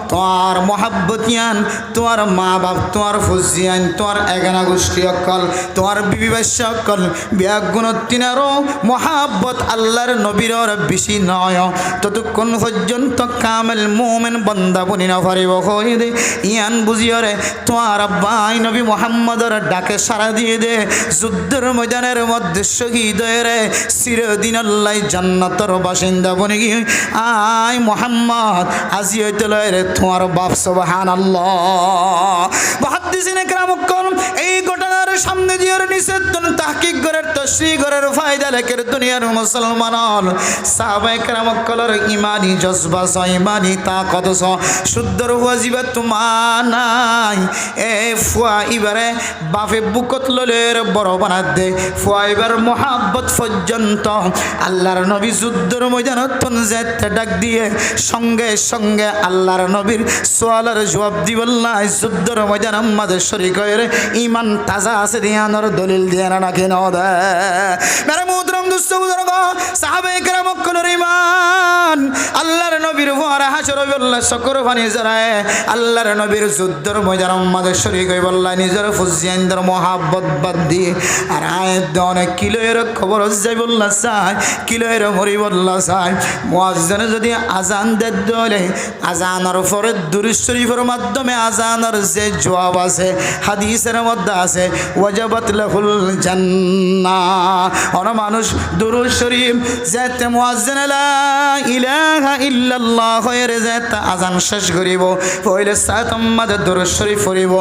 তোমার মোহাব্বতিয়ান তোমার মা বাপ তোমার ফুজিয়ান তোমার এগানা গোষ্ঠী অকল তোমার বিবি বাচ্চা অকল বিয়াগুণতিনারও মোহাব্বত আল্লাহর নবীর বেশি নয় ততক্ষণ পর্যন্ত কামেল মুমিন বান্দা বনিন্ন করিব হয়ে দে ইয়ান বুঝিও রে তোমার আব্বাই নবী মুহাম্মদের ডাকে সাড়া দিয়ে দে যুদ্ধের ময়দানের মধ্যে শহীদ হয়ে রে চিরদিন আল্লাহ জান্নাতের বাসিন্দা বনে গিয়ে আয় মোহাম্মদ আজি হইতে লয় রে তোমার বাপ সুবহানাল্লাহ মুহাদ্দিসিনে কেরাম এই ঘটনার সামনে দিয়ে নিষেধ তাহকিক করার তশরিহ করার ফায়দা লেখের দুনিয়ার মুসলমান সাহাবায়ে কেরাম কলর ইমানি জজবা ইমানি তাকত শুদ্ধর ওয়াজিবা তোমার নাই এ ফুয়া ইবারে বাপে বুকত ললের বড় বানাত দে ফুয়া ইবার মোহাব্বত পর্যন্ত আল্লাহর নবী যুদ্ধের ময়দানত যেতে ডাক দিয়ে সঙ্গে সঙ্গে আল্লাহর নবীর সোয়ালের জবাব দিবল্লাহ যুদ্ধের ময়দান আমাদের শরীক হয়ে ইমান তাজা আছে দিয়ানোর দলিল দিয়ে না কেন দে মেরে মুহতরম দোস্ত বুজুর্গ সাহাবায়ে কেরাম কলর ইমান আল্লাহর নবীর ওয়ারা হাসর বল্লাহ শুকর বানি জরায় আল্লাহর নবীর যুদ্ধের ময়দান আমাদের শরীক হয়ে বল্লাহ নিজের ফুজিয়ানদের মোহাব্বত বাদ দিয়ে আর আয়াত অনেক কিলোয়ের খবর যাই বল্লাহ চাই কিলোয়ের মরি বল্লাহ চাই মুয়াজ্জিন যদি আজান দে দলে আজানের পরে দুরূদ শরীফের মাধ্যমে আজানের যে জবাব আছে হাদিসের মধ্যে আছে ওয়াজাবাত লাহুল জান্নাহ অন মানুষ দুরূদ শরীফ যেতে মুয়াজ্জিন লা ইলাহা ইল্লাল্লাহ এর যেতে আজান শেষ করিব পয়লে সাত আমাদের দুরূদ শরীফ পড়িব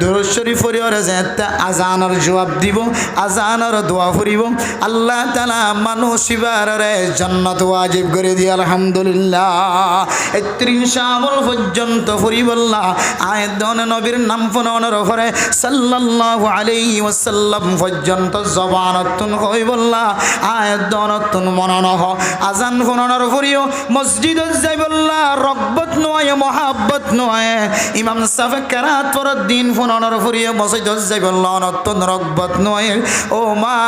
দুরূদ শরীফ পড়িওরে যেতে আজানের জবাব দিব আজানের দোয়া পড়িব আল্লাহ তাআলা মানুষ ইবারে জান্নাত ওয়াজিব করে দি আলহামদুলিল্লাহ ৩০ আমল পর্যন্ত পড়িবল্লাহ আয়াত নবীর নাম ফোনের উপরে সাল্লাল্লাহু আলাইহি ওয়াসাল্লাম পর্যন্ত জবানতুন হইবল্লাহ আয়াত দনতুন মনন হ আজান ফোনের উপরেও মসজিদে যাইবল্লাহ রগবত নয় মোহাব্বত নয় ইমাম সাফে কেরাত পর দিন ফোনের উপরেও মসজিদে যাইবল্লাহ নতুন রগবত নয় ও মা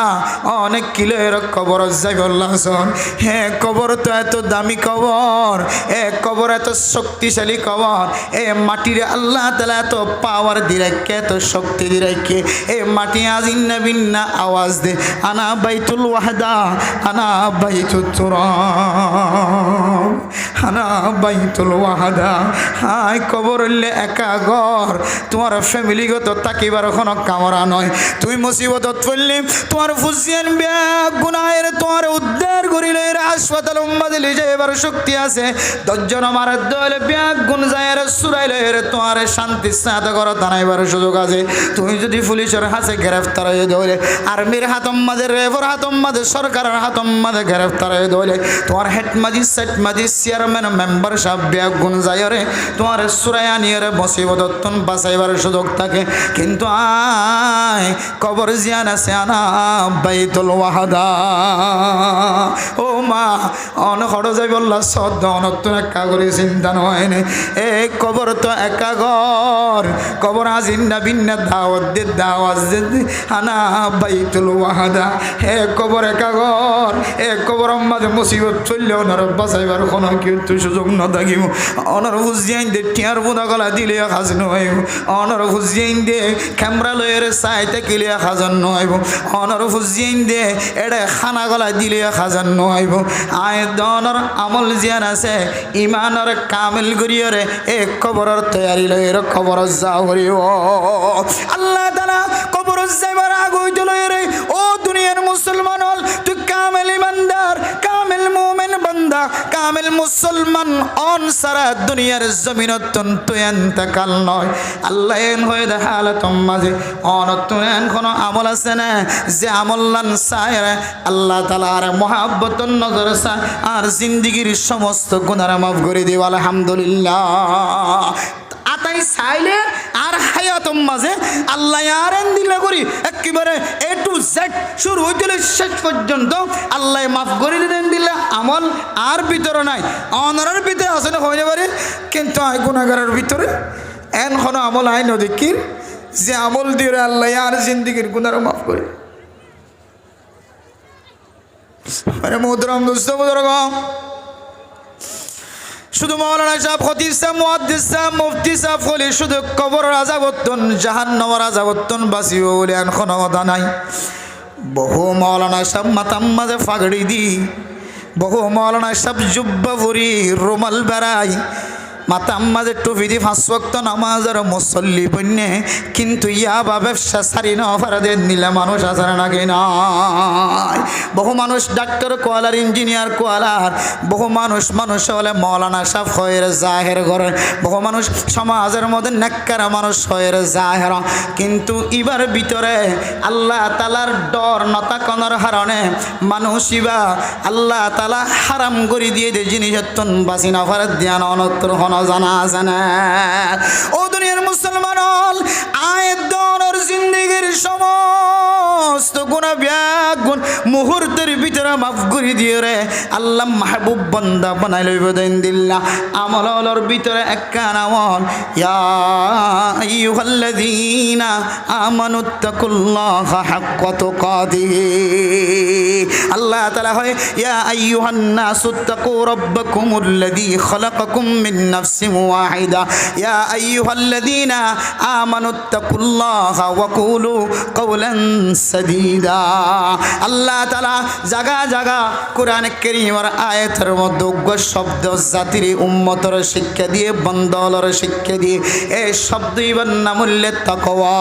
অনেক কিলোর কবর যাইবল্লাহ শোন হে কবর তো এত দামি কবর এ কবর এত শক্তিশালী কবর এ মাটির আল্লাহ তাআলা এত পাওয়ার দিয়ে রাখে এত শক্তি দিয়ে রাখে এ মাটি আজিন্না বিন্না আওয়াজ দে আনা বাইতুল ওয়াহদা আনা বাইতুত তুরাব আনা বাইতুল ওয়াহদা হাই কবর হইলে একা ঘর তোমার ফ্যামিলিগত তাকিবার কোনো কামরা নয় তুই মুসিবতত পড়লে তোমার ফুজিয়ান ব্যাগ গুনাহের তোমার উদ্ধার করিলে হাসপাতাল উম্মাদে লিয়ে যাইবার শক্তি আছে দশজন আমার দলে ব্যাগ গুণ যায় সুরাইলে তোমার শান্তি সাথে করো দাঁড়াইবার সুযোগ আছে তুমি যদি পুলিশের হাতে গ্রেফতার হয়ে ধরে আর্মির হাতম্মাদের রেফর হাতম্মাদের সরকারের হাতম্মাদের গ্রেফতার হয়ে ধরে তোমার হেড ম্যাজিস্ট্রেট চেয়ারম্যান মেম্বার সব ব্যাগ গুণ যায় রে তোমার সুরাইয়া নিয়ে মুসিবতন বাঁচাইবার সুযোগ থাকে কিন্তু আয় কবর জিয়ান আছে আনা বাইতুল ওয়াহদা ও মা অন হড় যাই বললা সদ অনত্তন একা করে চিন্তা নয় এ কবর তো একা ঘর কবর আজিন্না বিন্না দাওয়াত দে দাওয়াত দে আনা বাইতুল ওয়াহদা হে কবর একা ঘর এ কবর আমাদের মুসিবত চললে ওনার বাঁচাইবার কোনো কিন্তু সুযোগ না থাকিব অনার বুঝিয়াইন দে টিয়ার বুদা গলা দিলে খাজ নইব অনার বুঝিয়াইন দে ক্যামেরা লয়ের সাইতে কিলে খাজান নইব অনার বুঝিয়াইন দে এড়ে খানা গলা দিলে খাজান নইব আয় দনর আমল জিয়ান আছে ইমানর কামেল করিয়রে এ কবরের তৈয়ারি লয়ের কবর যাও করিব আল্লাহ তাআলা কবর যাইবার আগে হইতে লয়েরে ও দুনিয়ার মুসলমান হল তুই কামেল ইমানদার কামেল মুমিন বান্দা কামেল মুসলমান অন সারা দুনিয়ার জমিনতন তুয়ান তাকাল নয় আল্লাহ এন হয়ে দেখালতম মাঝে অনতুয়ান কোনো আমল আছে না যে আমল্লান সায়রা আল্লাহ তাআলার মহাব্বতন নজর সা আর জিন্দেগীর সমস্ত গুনাহ মাফ করে দিও আলহামদুলিল্লাহ আতাই চাইলে আর হায়াতম মাঝে আল্লাহ আর দিলা করি একেবারে এ টু জেড শুরু হইতে শেষ পর্যন্ত আল্লাহ মাফ করে দেন দিলে আমল আর ভিতরে নাই অনারের ভিতরে আছে না হইতে পারে কিন্তু আই গুনাহগারের ভিতরে এখনো আমল আই নদীকির যে আমল দিয়ে আল্লাহ আর জিন্দেগীর গুনাহ মাফ করে আরে মোহতরম দোস্ত বুজুর্গ শুধু মৌলানা সাহেব খতিব সাহেব মুহাদ্দিস সাহেব মুফতি সাহেব হলে শুধু কবরের আযাবতন জাহান্নামের আযাবতন বাঁচিব বলে আর কোনো কথা নাই বহু মৌলানা সাহেব মাথার মাঝে ফাগড়ি দি বহু মৌলানা সাহেব জুব্বা পরি রুমাল বেড়াই মাথার মাঝে টুপি দি 5 ওয়াক্ত নামাজের মুসল্লি বন্যে কিন্তু ইয়াবা ব্যবসা সারি না অফারে নিলে মানুষ আসার নাকি নাই বহু মানুষ ডাক্তার কোয়ালার ইঞ্জিনিয়ার কোয়ালার বহু মানুষ হলে মৌলানা সাহেব হয়ে জাহের ঘরে বহু মানুষ সমাজের মধ্যে নেককার মানুষ হয়ে জাহের কিন্তু ইবার ভিতরে আল্লাহ তাআলার ডর নতাকনের হারণে মানুষ ইবা আল্লাহ তাআলা হারাম করে দিয়ে দে জিনিসতন বাসি না ফারে ধ্যান অনত্র জানা জানা ও দুনিয়ার মুসলমান আয়াত দনের জিন্দেগীর সমস্ত গুনাহ ব্যাগুন মুহূর্তের ভিতরে মাফ করে দিয়ে রে আল্লাহ মাহবুব বান্দা বানাই লইব দেন দিল্লাহ আমলের ভিতরে একখান আমল ইয়া আইয়ুহাল্লাযীনা আমানুত্তাকুল্লাহা হাক্কা তুকাতিহি আল্লাহ তাআলা হয় ইয়া আইয়ুহান নাসুত্তাকু রাব্বাকুমুল্লাযী খালাকাকুম মিন নাফসিন ওয়াহিদা ইয়া আইয়ুহাল্লাযীনা আমানুত্তাকুল্লাহা ওয়া কুলু কাওলান সাদীদা আল্লাহ তাআলা জায়গা জায়গা কোরআন কারীমের আয়াতের মধ্যে শব্দ জাতির উম্মতের শিক্ষা দিয়ে বন্দলের শিক্ষা দিয়ে এই শব্দ ইবার নাম হলো তাকওয়া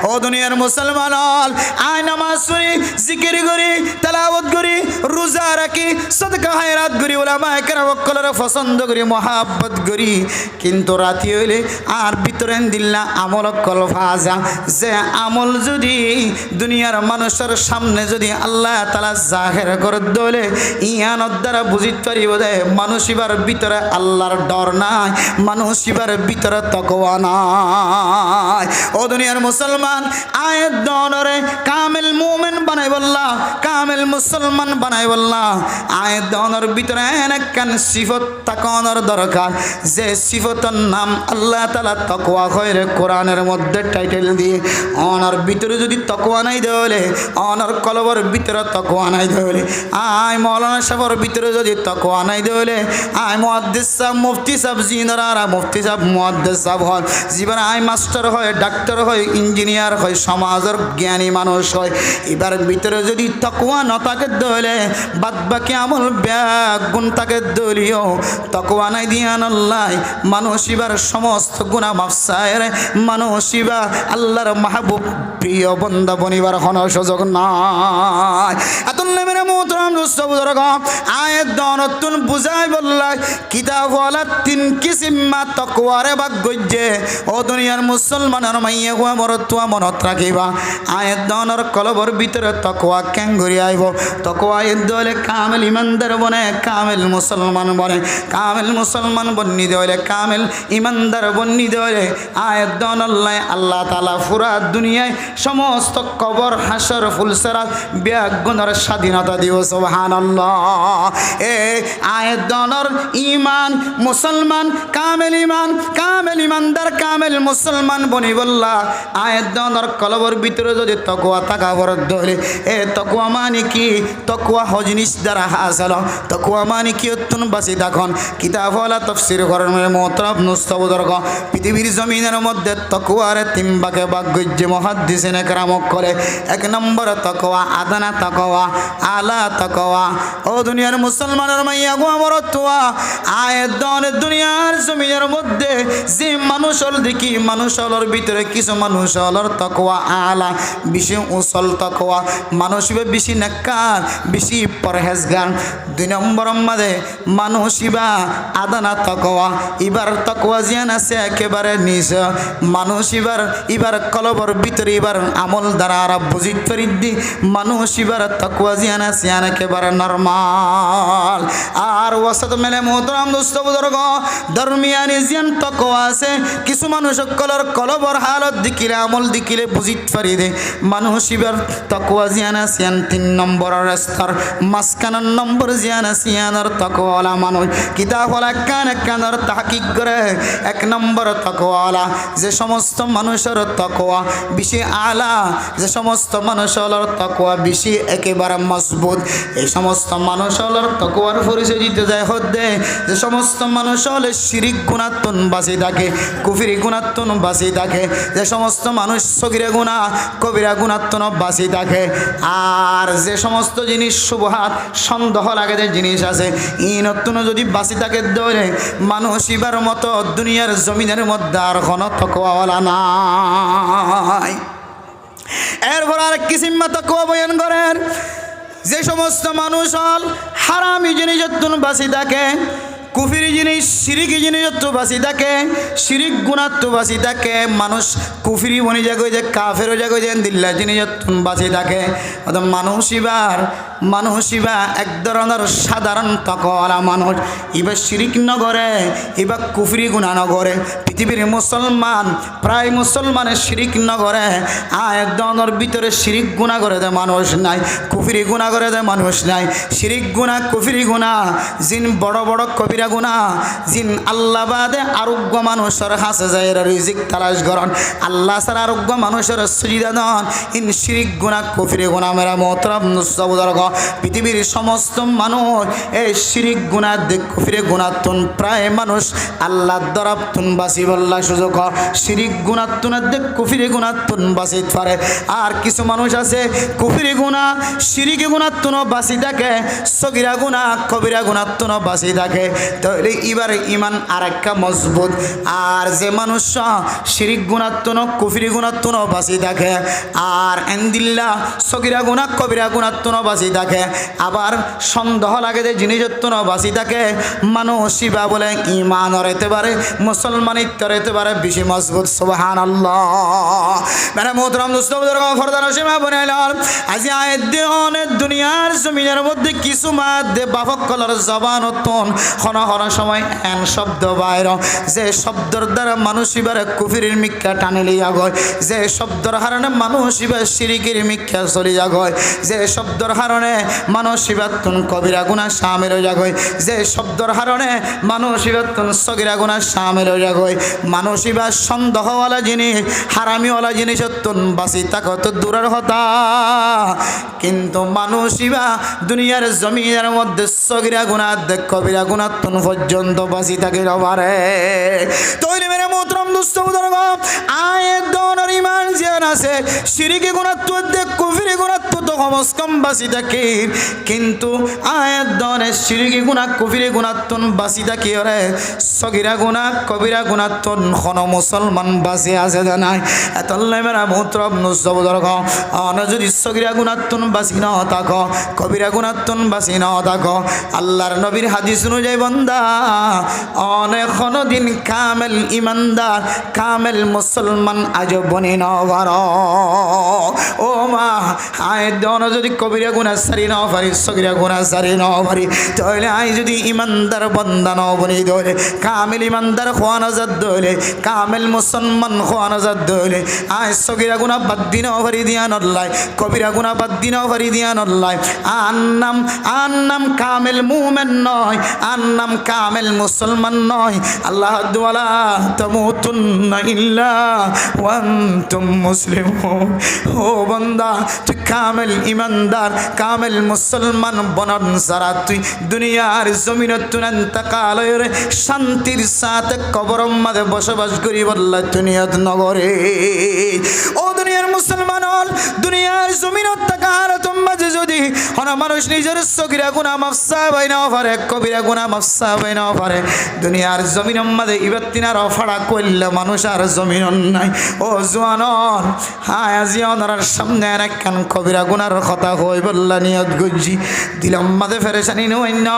ও দুনিয়ার মুসলমান আয় নামাজ পড়ি জিকির করি তেলাওয়াত করি রোজা রাখি সদকা খায়রাত করি উলামায়ে কেরাম সকলের পছন্দ করি মহাব্বত করি কিন্তু রাতি হইলে আর ভিতরে দিল্লা আমল কল ফাজা যে আমল যদি দুনিয়ার মানুষের সামনে যদি আল্লাহ তাআলা জাহির করে দলে ইয়ানোর দ্বারা বুঝিতে পারিব যে মানুষ ইবার ভিতরে আল্লাহর ডর নাই মানুষ ইবার ভিতরে তাকওয়া নাই ও দুনিয়ার মুসলমান আয়াত দনরে কামিল মুমিন বানাই বল্লাহ কামিল মুসলমান বানাই বল্লাহ আয়াত দনের ভিতরে একখান সিফত তাকানোর দরকার যে সিফতের নাম আল্লাহ তাআলা তাকওয়া কইরে কোরআনের মধ্যে টাইটেল দিয়ে অনার ভিতরে যদি তাকওয়া নাই দেওলে অনার কলবের ভিতরে তাকওয়া নাই দেওলে আয় মাওলানা সাহেবের ভিতরে যদি তাকওয়া নাই দেওলে আয় মুহাদ্দিস সাহেব মুফতি সাহেব জিনারা মুফতি সাহেব মুহাদ্দিস সাহেব হল জীবন আয় মাস্টার হয় ডাক্তার হয় ইঞ্জিনিয়ার হয় সমাজের জ্ঞানী মানুষ হয় এবার ভিতরে যদি তাকওয়া না থাকে দেওলে বাদ বাকি আমল ব্যাগ গুণ থাকে দলিও তাকওয়া নাই দিয়ান আল্লাহ মানুষ এবার সমস্ত গুনাহ মাফ চায় মানুষ এবার আল্লাহর মাহবুব প্রিয় বান্দা বনিবার কোনো সুযোগ নাই আতুল্লে মেরে মোহতরম দোস্ত বুজুর্গ আয়াত দনতুন বুঝাই বললাই কিতাব ওয়ালা তিন কিসিম মা তাকওয়ারে ভাগ গজ্জে ও দুনিয়ার মুসলমানের মাইয়া হুয়া মরতুয়া মনত রাখিবা আয়াত দনের কলবর ভিতরে তাকওয়া কেন ঘুরি আইব তাকওয়া দলে কামিল ইমানদার বনে কামিল মুসলমান বনে কামিল মুসলমান বন্নি দলে কামিল ইমানদার বন্নি দলে আয়াত দন আল্লাহ তাআলা পুরা দুনিয়ায় সমস্ত কবর হাসর ফুলসরাত ব্যাগুনের স্বাধীনতা দিও সুবহানাল্লাহ এ আয়াত দনের ঈমান মুসলমান কামিল ইমানদার কামিল মুসলমান বনি বল্লা আয়াত দনের কলবর ভিতরে যদি তাকওয়া থাকা বরদ দলে এ তাকওয়া মানে কি তাকওয়া হজনিস দ্বারা হাসল তাকওয়া মানে কি অত্যন বাসি তখন কিতাব ওয়ালা তাফসীর করার মোহতরম নুস্তবদর্গ পৃথিবীর জমিনের মধ্যে তাকওয়ার তিন ভাগে ভাগ গজ্জে মুহাদ্দিসিনে কেরাম করে এক নম্বর তাকওয়া আদানা তাকওয়া আলা তাকওয়া ও দুনিয়ার মুসলমানের মাইয়া গো আমরতুয়া আয়াত দনের দুনিয়ার জমিনের মধ্যে যে মানুষ মানুষ হল দেখি মানুষ হলোর ভিতরে কিছু মানুষ হলোর তাকওয়া আলা বেশি উসল তাকওয়া মানুষ বেশি নেককার বেশি পরহেজগার। 2 নম্বর মাঝে মানুষ ইবা আদানা তাকওয়া এবার তাকওয়া জিয়ান আছে একেবারে নিজ মানুষ এবার কলবর ভিতরে এবার আমল দ্বারা আর বুঝিত ফরিদ্দি মানুষ এবার তাকওয়া জিয়ান আছে একেবারে নরমাল। আর ওয়াসাত মেলে মোহতরাম দোস্ত বুজুর্গ দরমিয়ানি জিয়ান তাকওয়া আছে কিছু মানুষ কলবর হালত দিকিলে আমল দিকিলে বুঝিত ফরিদে মানুষ এবার তাকওয়া জিয়ান আছে 3 নম্বরের স্তর মাসকানার নম্বর জিয়ান আছে আর তাকওয়ালা মানুষ কিতাব হলা কানের তাহকিক করে 1 নম্বর তাকওয়ালা যে সমস্ত মানুষের তাকওয়া বেশি আলা যে সমস্ত মানুষের তাকওয়া বেশি একেবারে মজবুত এই সমস্ত মানুষের তাকওয়ার পরিচয় দিতে যায় হদ্দে যে সমস্ত মানুষ হলে শিরিক গুনাত্তন বাঁচি থাকে কুফরি গুনাত্তন বাঁচি থাকে যে সমস্ত মানুষ সগিরা গুনাহ কবিরা গুনাত্তন বাঁচি থাকে আর যে সমস্ত জিনিস শুবহাত সন্দেহ লাগে যে জিনিস আছে ইনত্তন যদি বাঁচি থাকে দৌড়ে মানুষ ইবার মতো দুনিয়ার জমিনের মধ্যে আর কোনো তাকওয়াওয়ালা নাই। এরপর আর কিসিম্মা তাকওয়া বয়ান করেন যে সমস্ত মানুষ হল হারামি জিনিসত্তন বাঁচি থাকে কুফরি জিনিস শিরিকি জিনিসত্ব বাঁচি থাকে শিরিক গুণাত্ব বাঁচি থাকে মানুষ কুফরি বনি যাগো যে কাফেরও যাগো যে দিল্লা জিনিসত্বন বাঁচি থাকে অর্থাৎ মানুষ ইবা এক ধরনের সাধারণ তাকওয়ালা মানুষ এবার শিরিক নগরে এবার কুফরি গুণা নগরে পৃথিবীর মুসলমান প্রায় মুসলমানের শিরিক নগরে এক ধরনের ভিতরে শিরিক গুণা করে দেয় মানুষ নাই কুফরি গুণা করে দেয় মানুষ নাই শিরিক গুণা কুফরি গুণা জিন বড় বড় কবিরা গুণা জিন আল্লাহ বাদে আরোগ্য মানুষের হাসে যায় রিজিক তালাশ করন আল্লাহ ছাড়া আরোগ্য মানুষের সুবিধা দন ইন শিরিক গুণা কুফরি গুণা মেরা মোহতরম নুসবুদর্গ পৃথিবীর সমস্ত মানুষ এই শিরিক গুণা দেখ কুফরি গুণাতুন প্রায় মানুষ আল্লাহ দরাবতুন বাসি বল্লা সুযোগ শিরিক গুণাতুন দেখ কুফরি গুণাতুন বাসিত পারে আর কিছু মানুষ আছে কুফরি গুণা শিরিকি গুণাতুন বাসি থাকে সগিরা গুণা কবিরা গুণাতুন বাসি থাকে তাহলে এবার ইমান আরেকটা মজবুত। আর যে মানুষ শিরিক গুণাতুন কুফরি গুণাতুন বাসি থাকে আর এন্দিল্লা সগিরা গুণা কবিরা গুণাতুন বাসি থাকে আবার সন্দেহ লাগে যে জিনিসত্ব বাঁচি থাকে মানুষ ইবা বলে ইমানর হতে পারে মুসলমানিত্বর হতে পারে বেশি মজবুত সুবহানাল্লাহ। মানে মোহতরম দোস্ত বুজুর্গ ফরদান সীমা বনাইলাম আজি আয়াত দিয়ে দুনিয়ার জমিনের মধ্যে কিছু মাধ্যে বাপক কলর জবানতন হন সময় এন শব্দ বাইর যে শব্দর দ্বারা মানুষ ইবার কুফরির মিক্কা টানে লিয়া গয় যে শব্দর হারণে মানুষ ইবার শিরিকের মিক্কা চলিয়া গয় যে শব্দর হারণে মানুষ ইবাতুন কবিরা গুনাহ শামিল হয়ে যায় যে শব্দর হারণে মানুষ ইবাতুন সগিরা গুনাহ শামিল হয়ে যায় মানুষ ইবা সন্দেহওয়ালা জিনিস হারামিওয়ালা জিনিসত্তুন বাঁচি থাকা তো দূরের কথা কিন্তু মানুষ ইবা দুনিয়ার জমিনের মধ্যে সগিরা গুনাহ কবিরা গুনাহতুন পর্যন্ত বাঁচি থাকে পারে। তৈরি মেরে মোহতরম দুস্থ বুজুর্গ আয়াত দনের ইমান জিয়ান আছে শিরিকি গুনাহতুন দেখ কুফরি গুনাহতুন তো কমস কম বাঁচি থাকে কিন্তু আয়াত দনে শিরিকি গুনাহ কুফরি গুনাহতুন বাঁচি থাকে রে সগিরা গুনাহ কবিরা গুনাহতুন কোন মুসলমান বাঁচি আছে জানাই এতলে মেরা মোহতরম নুসবুদর্গ অন যদি সগিরা গুনাহতুন বাঁচি না থাকো কবিরা গুনাহতুন বাঁচি না থাকো আল্লাহর নবীর হাদিস অনুযায়ী বান্দা অনেক দিন কামেল ইমানদার কামেল মুসলমান আজ বনি না পারো ও মা আয়াত দনে যদি কবিরা গুনাহ সারি না পারি সগিরা গুনাহ সারি না পারি তাহলে আই যদি ইমানদার বান্দা না বনি দলে কামেল ইমানদার হওয়া নাজাত দলে কামেল মুসলমান হওয়া নাজাত দলে আই সগিরা গুনাহ বাদ দিন পারি দিয়া নল্লাই কবিরা গুনাহ বাদ দিন পারি দিয়া নল্লাই আন্নাম কামেল মুমিন নয় আন্নাম কামেল মুসলমান নয় আল্লাহ দুআলা তামুতুন্না ইল্লা ওয়া আনতুম মুসলিমুন ও বান্দা তুই কামেল ইমানদার কামেল মুসলমান বনন সারা তুই দুনিয়ার জমিনে তুই ইন্তেকালের শান্তির সাথে কবরের মধ্যে বসবাস করি বললা দুনিয়াত নগরে ও দুনিয়ার মুসলমান হল দুনিয়ার জমিনে তাকার তোমাদের যদি যদি হন মানুষ নিজের সগিরা গুনাহ মাফ চাইবাই না পারে কবিরা গুনাহ মাফ চাইবাই না পারে দুনিয়ার জমিনের মধ্যে ইবাতিনার অফাড়া কইলে মানুষ আর জমিন নাই ও জওয়ানন হায় আজি ওনার সামনে রাখান কবিরা গুনার কথা হই বললা নিয়ত গুজি দিলাম মাঝে ফেরেশানি নইন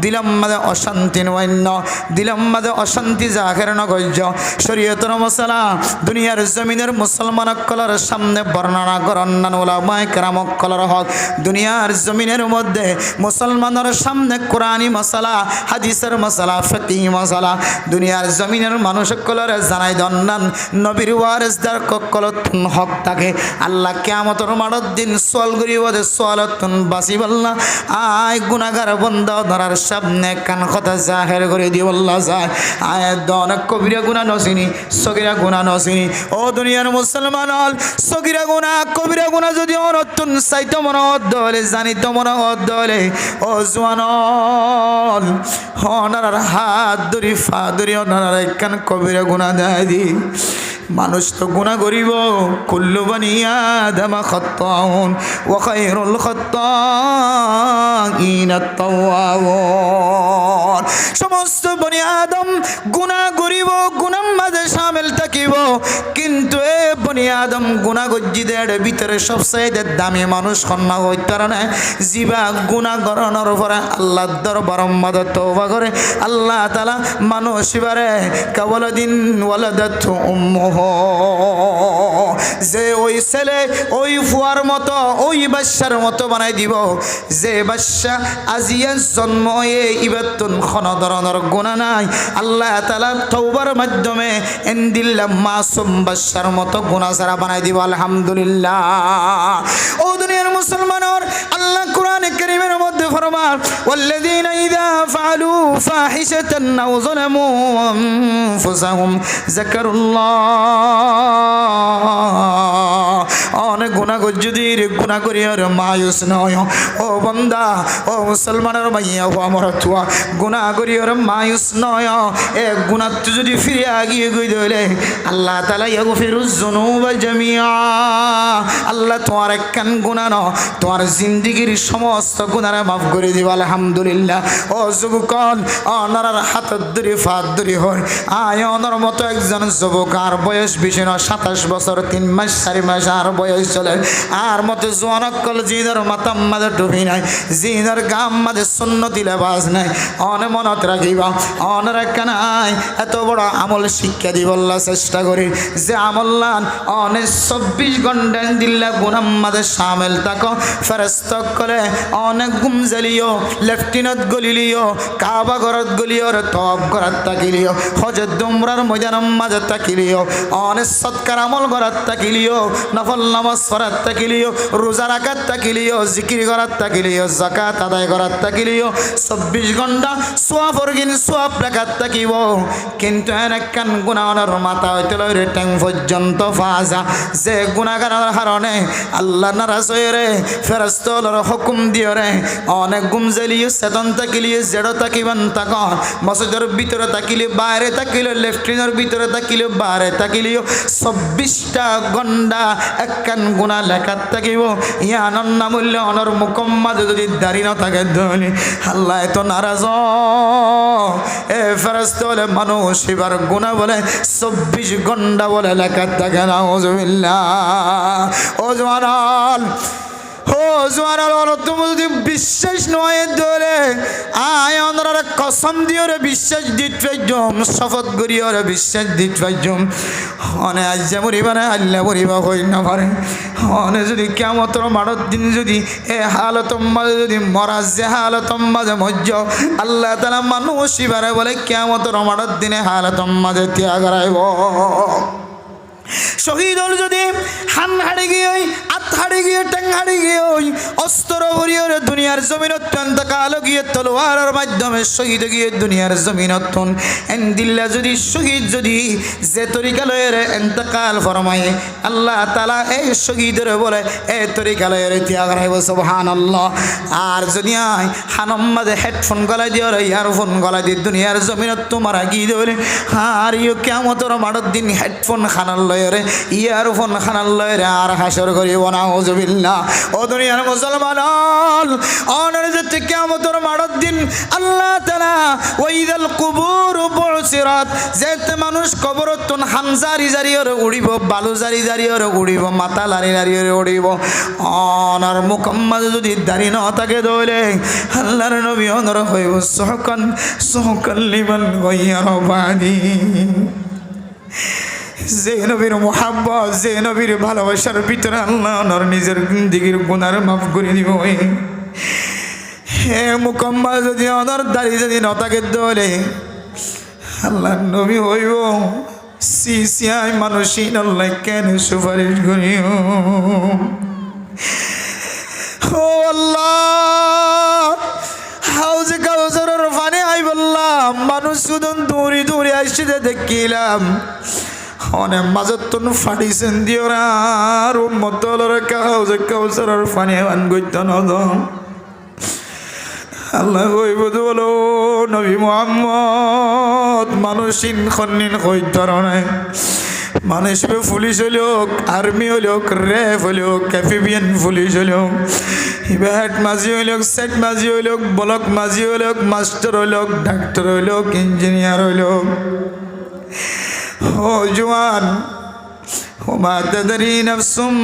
দিলাম মাঝে অশান্তি নইন দিলাম মাঝে অশান্তি জাহের নগজ শরীয়তের মশলা দুনিয়ার জমিনের মুসলমান কলার সামনে বর্ণনা করেন না উলামায়ে কেরাম কলার হক দুনিয়ার জমিনের মধ্যে মুসলমানের সামনে কোরআনী মশলা হাদিসের মশলা ফিকহি মশলা দুনিয়ার জমিনের মানুষ কলার জানাই দন্নান নবীর ওয়ারিসদার কলতুন হক থাকে আল্লাহ কিয়ামতের মাঠের দিন সোয়াল করিব দে সোয়ালতুন বাসি বলনা আয় গুনাহগার বান্দা ধরার সামনে কান কথা জাহের করে দি আল্লাহ যায় আয় দন কবিরা গুনাহ নসিনি সগীরা গুনাহ নসিনি ও দুনিয়ার মুসলমান হল সগীরা গুনাহ কবিরা গুনাহ যদি অনতুন সাইতো মনদ দলে জানিতো মনদ দলে ও জওয়ানল হনার হাত ধরি ফা ধরি ওনার কান কবিরা গুনাহ দেয় দি মানুষ তো গুনাহ করিব কুল্লু বনি আদম খাত্তাউন ওয়া খায়রুল খাত্তাইন আত-তাওয়াবুন সমস্ত বনি আদম গুনাহ করিব গুনাহ মাঝে শামিল থাকিব কিন্তু এ বনি আদম গুনাহ গজ্জিদের ভিতরে সবচেয়ে দামি মানুষ কন্যা হইতার না জিবা গুনাহ করানোর পরে আল্লাহর দরবার মধ্যে তওবা করে আল্লাহ তাআলা মানুষ বারে কাওয়ালাদিন ওয়ালাদাতু উম্মুহু যে ওই ছেলে ওই ফুয়ার মতো ওই বাচ্চার মতো বানাই দিব যে বাচ্চা আজিয়া জন্ম হয়ে ইবাতুন কোন ধরনের গুনাহ নাই আল্লাহ তাআলা তওবার মাধ্যমে এন্দিল্লা মাসুম বাচ্চার মতো গুনাহ ছাড়া বানাই দিব আলহামদুলিল্লাহ ও দুনিয়ার মুসলমানর আল্লাহ কোরআনে কারীমের মধ্যে ফরমান ওয়াল্লাযীনা ইযা ফাআলু ফাহিশাতান আও যালামু আনফুসাহুম যাকারুল্লাহ অনেক গুনাহ যদি গুনাহ করি আর মায়ুস নয় ও বান্দা ও মুসলমানের মাইয়া ও আমার তুয়া গুনাহ করি আর মায়ুস নয় এ গুনাহ যদি ফিরে আগিয়ে গই দিলে আল্লাহ তাআলা ইয়াগফিরুজ যুনুবা জামিআ আল্লাহ তোমার একখান গুনাহ ন তোমার জিন্দেগীর সমস্ত গুনাহ মাফ করে দিব আলহামদুলিল্লাহ ও যুবকন অনার হাত ধরে ফাত ধরে হয় আয় অনার মতো একজন যুবক আর বয়স বেশি না 27 বছর 3 মাস 4 মাস আর বয়স চলে আর মতো জোয়ানকল জিনার মাথার মাঝে ডুবি নাই জিনার গাম মাঝে সুন্নতি লেবাস নাই অনে মনত রাখিবা অনের কানাই এত বড় আমল শিক্ষা দিবল্লা চেষ্টা করি যে আমল্লান অনে 24 ঘন্টা দিল্লা গুনাহ মাঝে শামিল থাকো ফেরেশতা কলে অনেক গুম জ্বালিও লেফটেন্যান্ট গলিলিও কাবা ঘরত গলিও তওয়াব করাত তাকিলিও হজত উমরার ময়দানের মাঝে তাকিলিও অনেক সৎকার আমল করাত তাকিলিও নফল নামাজ পড়াত তাকিলিও রোজা রাখাত তাকিলিও জিকির করাত তাকিলিও যাকাত আদায় করাত তাকিলিও 24 ঘন্টা সওয়াব অর্গিন সওয়াব রাখাত তাকিব কিন্তু একখান গুনাহর মাথা হইতে লইরে ট্যাং পর্যন্ত ফাজা যে গুনাহগারের কারণে আল্লাহ নারাজ হয়ে রে ফেরেশতার হুকুম দিও রে অনেক গুম জ্বালিও চেতন তাকিলিও জেড়ো তাকিবান তাক মসজিদের ভিতরে তাকিলে বাইরে তাকিলে লেফটেন্যান্টের ভিতরে তাকিলে বাইরে তাকিলিও 24টা ঘন্টা একখান গুনাহ লেখাত থাকিব ইয়া আনন্দ মূল্য অনর মুকম্মদ যদি দাঁড়ি না থাকে ধনি আল্লাহ এত নারাজ এ ফেরেশতা বলে মানুষ এবার গুনাহ বলে 24 ঘন্টা বলে লেখাত থাকে নাউজুবিল্লাহ ও জওয়ান ও জওয়ান তুমি যদি বিশ্বাস নয় ধরে আয় অনরা কসম দিও রে বিশ্বাস দিত পাইজম শপথ করিও রে বিশ্বাস দিত পাইজম অনে আজ যে মরিবা না আল্লাহ মরিবা হই না পারে অনে যদি কিয়ামতের মাঠের দিন যদি এ হালত মাঝে যদি মরা যে হালত মাঝে মজ্জ আল্লাহ তাআলা মানুষ এবারে বলে কিয়ামতের মাঠের দিনে হালত মাঝে ত্যাগ রাইব শহীদ হল যদি হান হাড়ে গিয়ে আত হাড়ে গিয়ে ট্যাং হাড়ে গিয়ে অস্ত্র ভরিয়ে দুনিয়ার জমিন অত্যন্ত কালো গিয়ে তলোয়ারের মাধ্যমে শহীদ গিয়ে দুনিয়ার জমিন অত্যন্ত এন্দিল্লা যদি শহীদ যদি যে তরিকা লয়ের এন্তকাল ফরমায়ে আল্লাহ তাআলা এই শহীদের বলে এই তরিকা লয়ের ত্যাগ রাইব সুবহানাল্লাহ আর যদি হানম মাঝে হেডফোন গলায় দিয়ে ইয়ারফোন গলায় দিয়ে দুনিয়ার জমিন তোমার গিয়ে দেবে আর কিয়ামতের মাঠের দিন হেডফোন খানাল লয়ের ইয়ারফোন খানাল লয়ের আর হাসর করি নাউযুবিল্লাহ। ও দুনিয়ার মুসলমান অনর যে কিয়ামতের মাঠের দিন আল্লাহ তাআলা ওয়াইদাল কুবুর বুসিরাত যেতে মানুষ কবরতন হামজারি জারিয়রে উড়িব, বালু জারি জারিয়রে উড়িব, মাথা লারি লারিয়রে উড়িব। অনর মুকম্মল যদি দাড়ি না থাকে দইলে আল্লাহর নবী অনর হইব সুহকান সুহকান লিমান গায়রা বাদি। যে নবীর মোহাব্বত, যে নবীর ভালোবাসার ভিতরে আল্লাহ ওনার নিজের জিন্দেগির গুনাহ মাফ করে দিব। হে মুকম্মল যদি ওনার দাড়ি যদি নতাকে দলে আল্লাহ নবী হইব সিসিয়াই মানুষই আল্লাহ কেন সুপারিশ করিও। ও আল্লাহ হাউজে কাউসারের পানি আই বললাম মানুষ শুধু দৌড়ি দৌড়ি আসছে দেখিলাম অনেক মাজত তো ফাটিছেন দিওরা আর উম্মতলর হাউজে কাউসারের পানি আন গইত নদ আল্লাহ কইব বলো নবী মুহাম্মদ মানুষিন খন্নিন কই ধরনের মানুষ পুলিশ হইলোক, আর্মি হইলোক, র্যাব হইলোক, ক্যাফিবিয়ান পুলিশ হইলোক, হেড মাঝি হইলোক, সেট মাঝি হইলোক, ব্লক মাঝি হইলোক, মাস্টার হইলোক, ডাক্তার হইলোক, ইঞ্জিনিয়ার হইলোক। ও জওয়ান ওমা তাদরি নাফসুম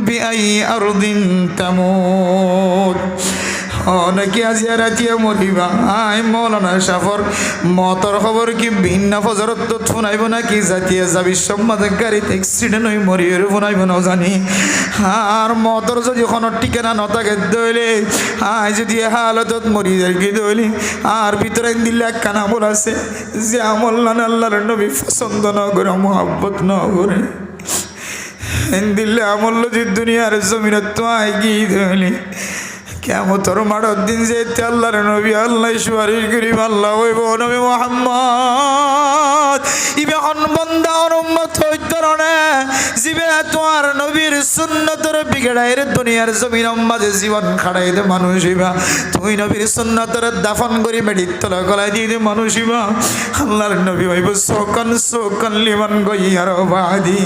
বিআই আরদিন তামুত। নাকি আজি রাতিয়া মরিবা আই মৌলানা সাফর মতর খবর কি ভিন্ন ফজরত ফোনাইব নাকি জাতীয় যাবি সম্মাদ গাড়িতে অ্যাক্সিডেন্ট হয়ে মরিয়ে ফোনাইব না জানি। আর মতর যদি কোনো ঠিকানা নথাকে দইলে আই যদি হালতত মরি যাই কি দইলি আর ভিতরে দিল্লা কান আমল আছে যে আমল না আল্লাহর নবী পছন্দ ন করে মোহাব্বত ন করে দিল্লা আমল যদি দুনিয়ার জমিনত তো আই গিয়ে দইলি কিয়ামতের মাঠের দিন যেতে আল্লাহর নবী আল্লাহ সুপারিশ করিব আল্লাহ হইব নবী মুহাম্মদ ইবে অনবন্দা উম্মত হইত না জিবে তোমার নবীর সুন্নতের বিগড়াইর দুনিয়ার জমিন মাঝে জীবন খাড়াই দে মানুষ হইবা তুই নবীর সুন্নতের দাফন করি মেডিত তলা গলায় দিয়ে দে মানুষ হইবা আল্লাহর নবী হইব সোকান সোকান লিমান গায়রা বাদি।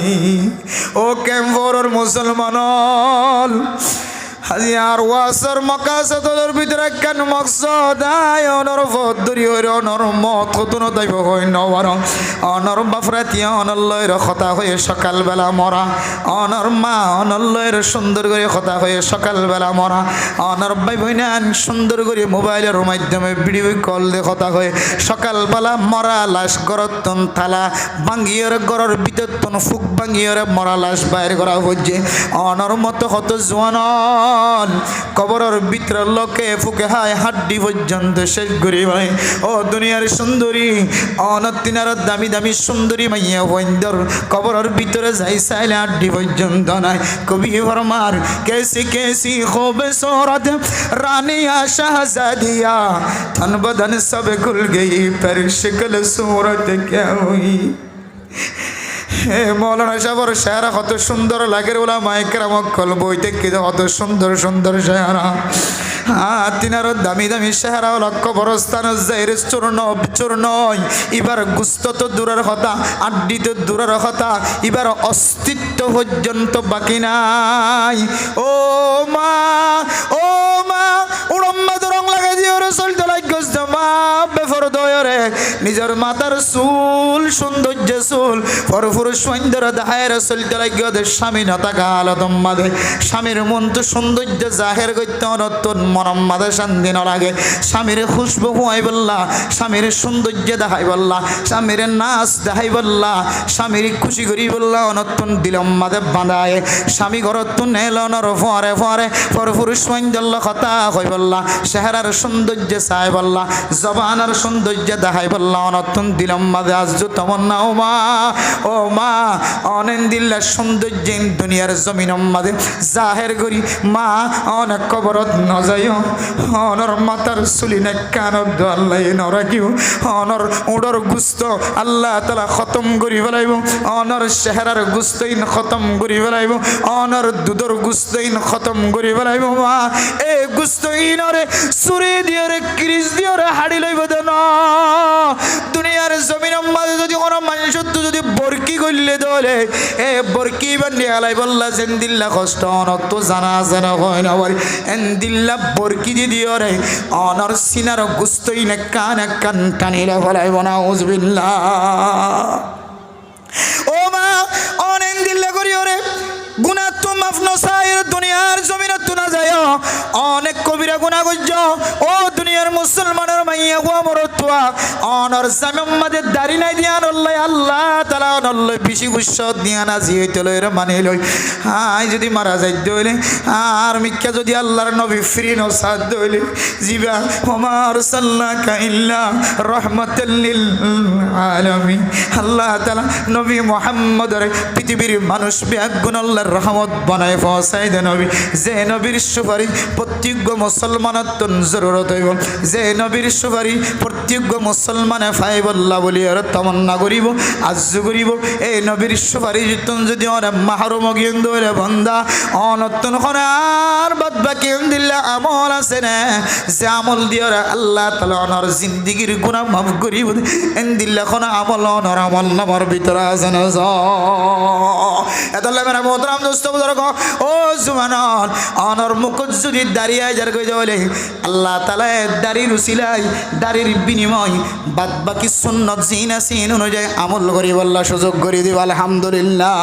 ও ক্যাম্পর মুসলমান আজি আর ওয়াসর মকাসদর ভিতরে কেন মকসদ আয় অনর ফদরি হইর অনর মত কতন দাইব হই নওয়ার অনর বাফরাতিয়া অনল্লয়ের কথা হয়ে সকালবেলা মরা অনর মা অনল্লয়ের সুন্দর করে কথা হয়ে সকালবেলা মরা অনর ভাই বোনান সুন্দর করে মোবাইলের মাধ্যমে ভিডিও কল দিয়ে কথা হয়ে সকালবেলা মরা লাশ গরতন থালা ভাঙ্গিয়র গরর ভিতরতন ফুক ভাঙ্গিয়র মরা লাশ বাইর করা হচ্ছে অনর মতো হত জোয়ান কবরের ভিতরে লোকে ফুকে হায় হাড্ডি পর্যন্ত শেষ করি ভাই। ও দুনিয়ার সুন্দরী অনতিনার দামি দামি সুন্দরী মাইয়া বন্দর কবরের ভিতরে যাই চাইলে হাড্ডি পর্যন্ত নাই। কবি ফরমার কেসি কেসি খুবে সোরত রানিয়া শাহজাদিয়া তন বদন সব খুল গই पर शिकल सूरत क्या हुई। হে মৌলানা সাহেবের শেয়ারা কত সুন্দর লাগে ওলা মাইকেরা মক্কল বইতে কি কত সুন্দর সুন্দর শেয়ারা তিনারও দামি দামি শেহারা লক্ষ্য বরস্থান জাহির চূর্ণ চূর্ণ এবার গুস্ত তো দূরের কথা আড্ডি তো দূরের কথা এবার অস্তিত্ব পর্যন্ত বাকি নাই। ও মা উড়ম্মাদ রং লাগাই দিয়ে রসল তোলাই গস্ত মা বেফর দয়রে নিজের মাথার চুল সৌন্দর্য চুল ফরফুর সুন্দর দায়ের রসল তোলাই গদে স্বামী নতা গালতম মাদে স্বামীর মন তো সৌন্দর্য জাহের গত্য নতুন মরম মাদে শান্তি ন লাগে স্বামীর খুশবু হুয়াই বললা স্বামীর সৌন্দর্য দেখাই বললা স্বামীর নাচ দেখাই বললা স্বামীর খুশি করি বললা অনতুন দিলম মাদে বাঁধায় স্বামী ঘরতুন এলনর ফরে ফরে ফরফুর সৌন্দর্য কথা হই বললা চেহারার সৌন্দর্য চাই বললা জবানের সৌন্দর্য দেখাই বললা অনতুন দিলম মাদে আজ তমন্না ও মা অনেন দিল্লা সৌন্দর্য দুনিয়ার জমিন মাদে জাহের করি মা অনেক কবরত নজায় অনর মাতার চুলি না কানত আল্লাহ নরাখিও অনর উডর গুস্ত আল্লাহ তালা খতম করি ফেলাইব অনর চেহারার গুস্তইন খতম করি ফেলাইব অনর দুধর গুস্তইন খতম করি ফেলাইব মা এই গুস্তইনরে চুরি দিয়ে রে ক্রিস দিয়ে রে হাড়ি লইব দেন দুনিয়ার জমিন মাঝে যদি কোনো মানুষ যদি যদি বরকি করলে দলে এ বরকি বান্ডি আলাই বললা যেন দিল্লা কষ্ট অনত জানা জানা হয় না বাড়ি এন দিল্লা বরকি দিও রে অনর সিনার গুস্তই না কান টানিলে ফলাই বনা উজবিল্লা ও মা অনেক দিল্লা করিও রে গুনাহ তো মাফ নসায়ের দুনিয়ার জমিনে তো না যায় অনেক কবিরা গুনাহ করছ ও দুনিয়ার মুসলমানের মাইয়া গো মরতুয়া অনর জামিম্মাদের দাড়ি নাই দিয়ান আল্লাহ তাআলা অনল্লাই বেশি গুচ্ছ দিয়া না জিইতে লইর মানে লই হাই যদি মারা যাই দইলে আর মিক্কা যদি আল্লাহর নবী ফ্রি নসাদ দইলে জিবা ওমার সাল্লাকা ইল্লা রাহমাতাল লিল আলামিন আল্লাহ তাআলা নবী মুহাম্মদের পৃথিবীর মানুষ বেগুন আল্লাহর রহমত বানায় ফসাই দে নবী যে নবীর সুপারিশ প্রত্যেক মুসলমানের তো জরুরত হইব যে নবীর সুপারিশ প্রত্যেক মুসলমানে ফাইবল্লাহ বলি আর তমন্না করিব আজ্জ করিব এই নবীর সুপারিশ তুমি যদি অনেক মাহরুম গিয়ে দৌড়ে বন্ধা অনতন করে আর বাদ বাকি দিল্লা আমল আছে না যে আমল দিয়ে আল্লাহ তাআলা অনর জিন্দিগির গুনাহ মাফ করিব এন দিল্লা কোন আমল অনর আমল নামার ভিতরে আছে না এতলে মেরা মোহতরম দোস্ত বুজুর্গ ও জুমানন অনর মুখ যদি দাঁড়িয়ে যার কই বলে আল্লাহ তাআলা দাড়ির উসিলাই দাড়ির বিনিময় বাদ বাকি সুন্নাত জিনা সিন অনুযায়ী আমল করি আল্লাহ সুযোগ করে দিব আলহামদুলিল্লাহ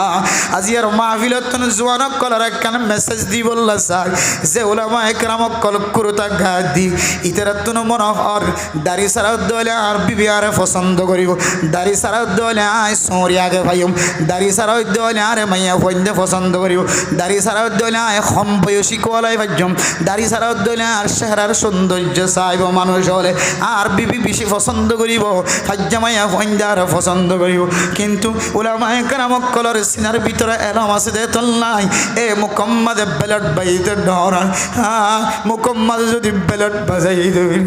আজিয়ার মাহফিলত জুয়ানক কলার একখান মেসেজ দি বললা স্যার যে উলামা একরামক কল কুরতা গাদি ইতারাতুন মনোহর দাড়ি সারা দলে আর বিবি আর পছন্দ করিব দাড়ি সারা দলে আয় সোরি আগে ভাইম দাড়ি সারা দলে আর মাইয়া ফন্দে পছন্দ করিব দাড়ি সারা দলে আয় কম বয়সী কোয়ালাই ভাজম দাড়ি সারা দলে আর চেহারার সৌন্দর্য চাইব মানুষ হলে আর বিবি বেশি পছন্দ করিব ফাজ্জা মাইয়া ফন্দে আর পছন্দ করিব কিন্তু উলামা একরামক কলর সিনার ভিতরে এলাম আছে দে তল্লাই এ মুকম্মদে বেলট বাইতে ডরা মুকম্মদ যদি বেলট বাজাই দেবে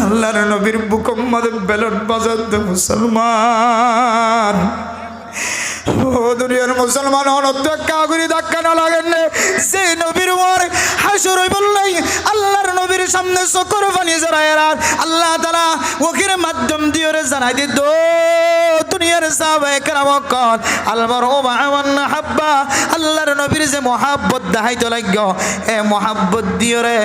আল্লাহর নবীর মুকম্মদে বেলট বাজাতে মুসলমান ও দুনিয়ার মুসলমান অনত্য কাগুরি ধাক্কা না লাগেন যে নবীর ওর হাসর বললাই আল্লাহর নবীর সামনে চোখের পানি জড়ায় আল্লাহ তাআলা ওকির মাধ্যম দিয়ে জানাই দিত দুনিয়ার সাহাবায়ে কেরাম কল আলমার ও ওয়ান হাব্বা আল্লাহর নবীর যে মহব্বত দেখাইতে লাগল এ মহব্বত দিয়ে রে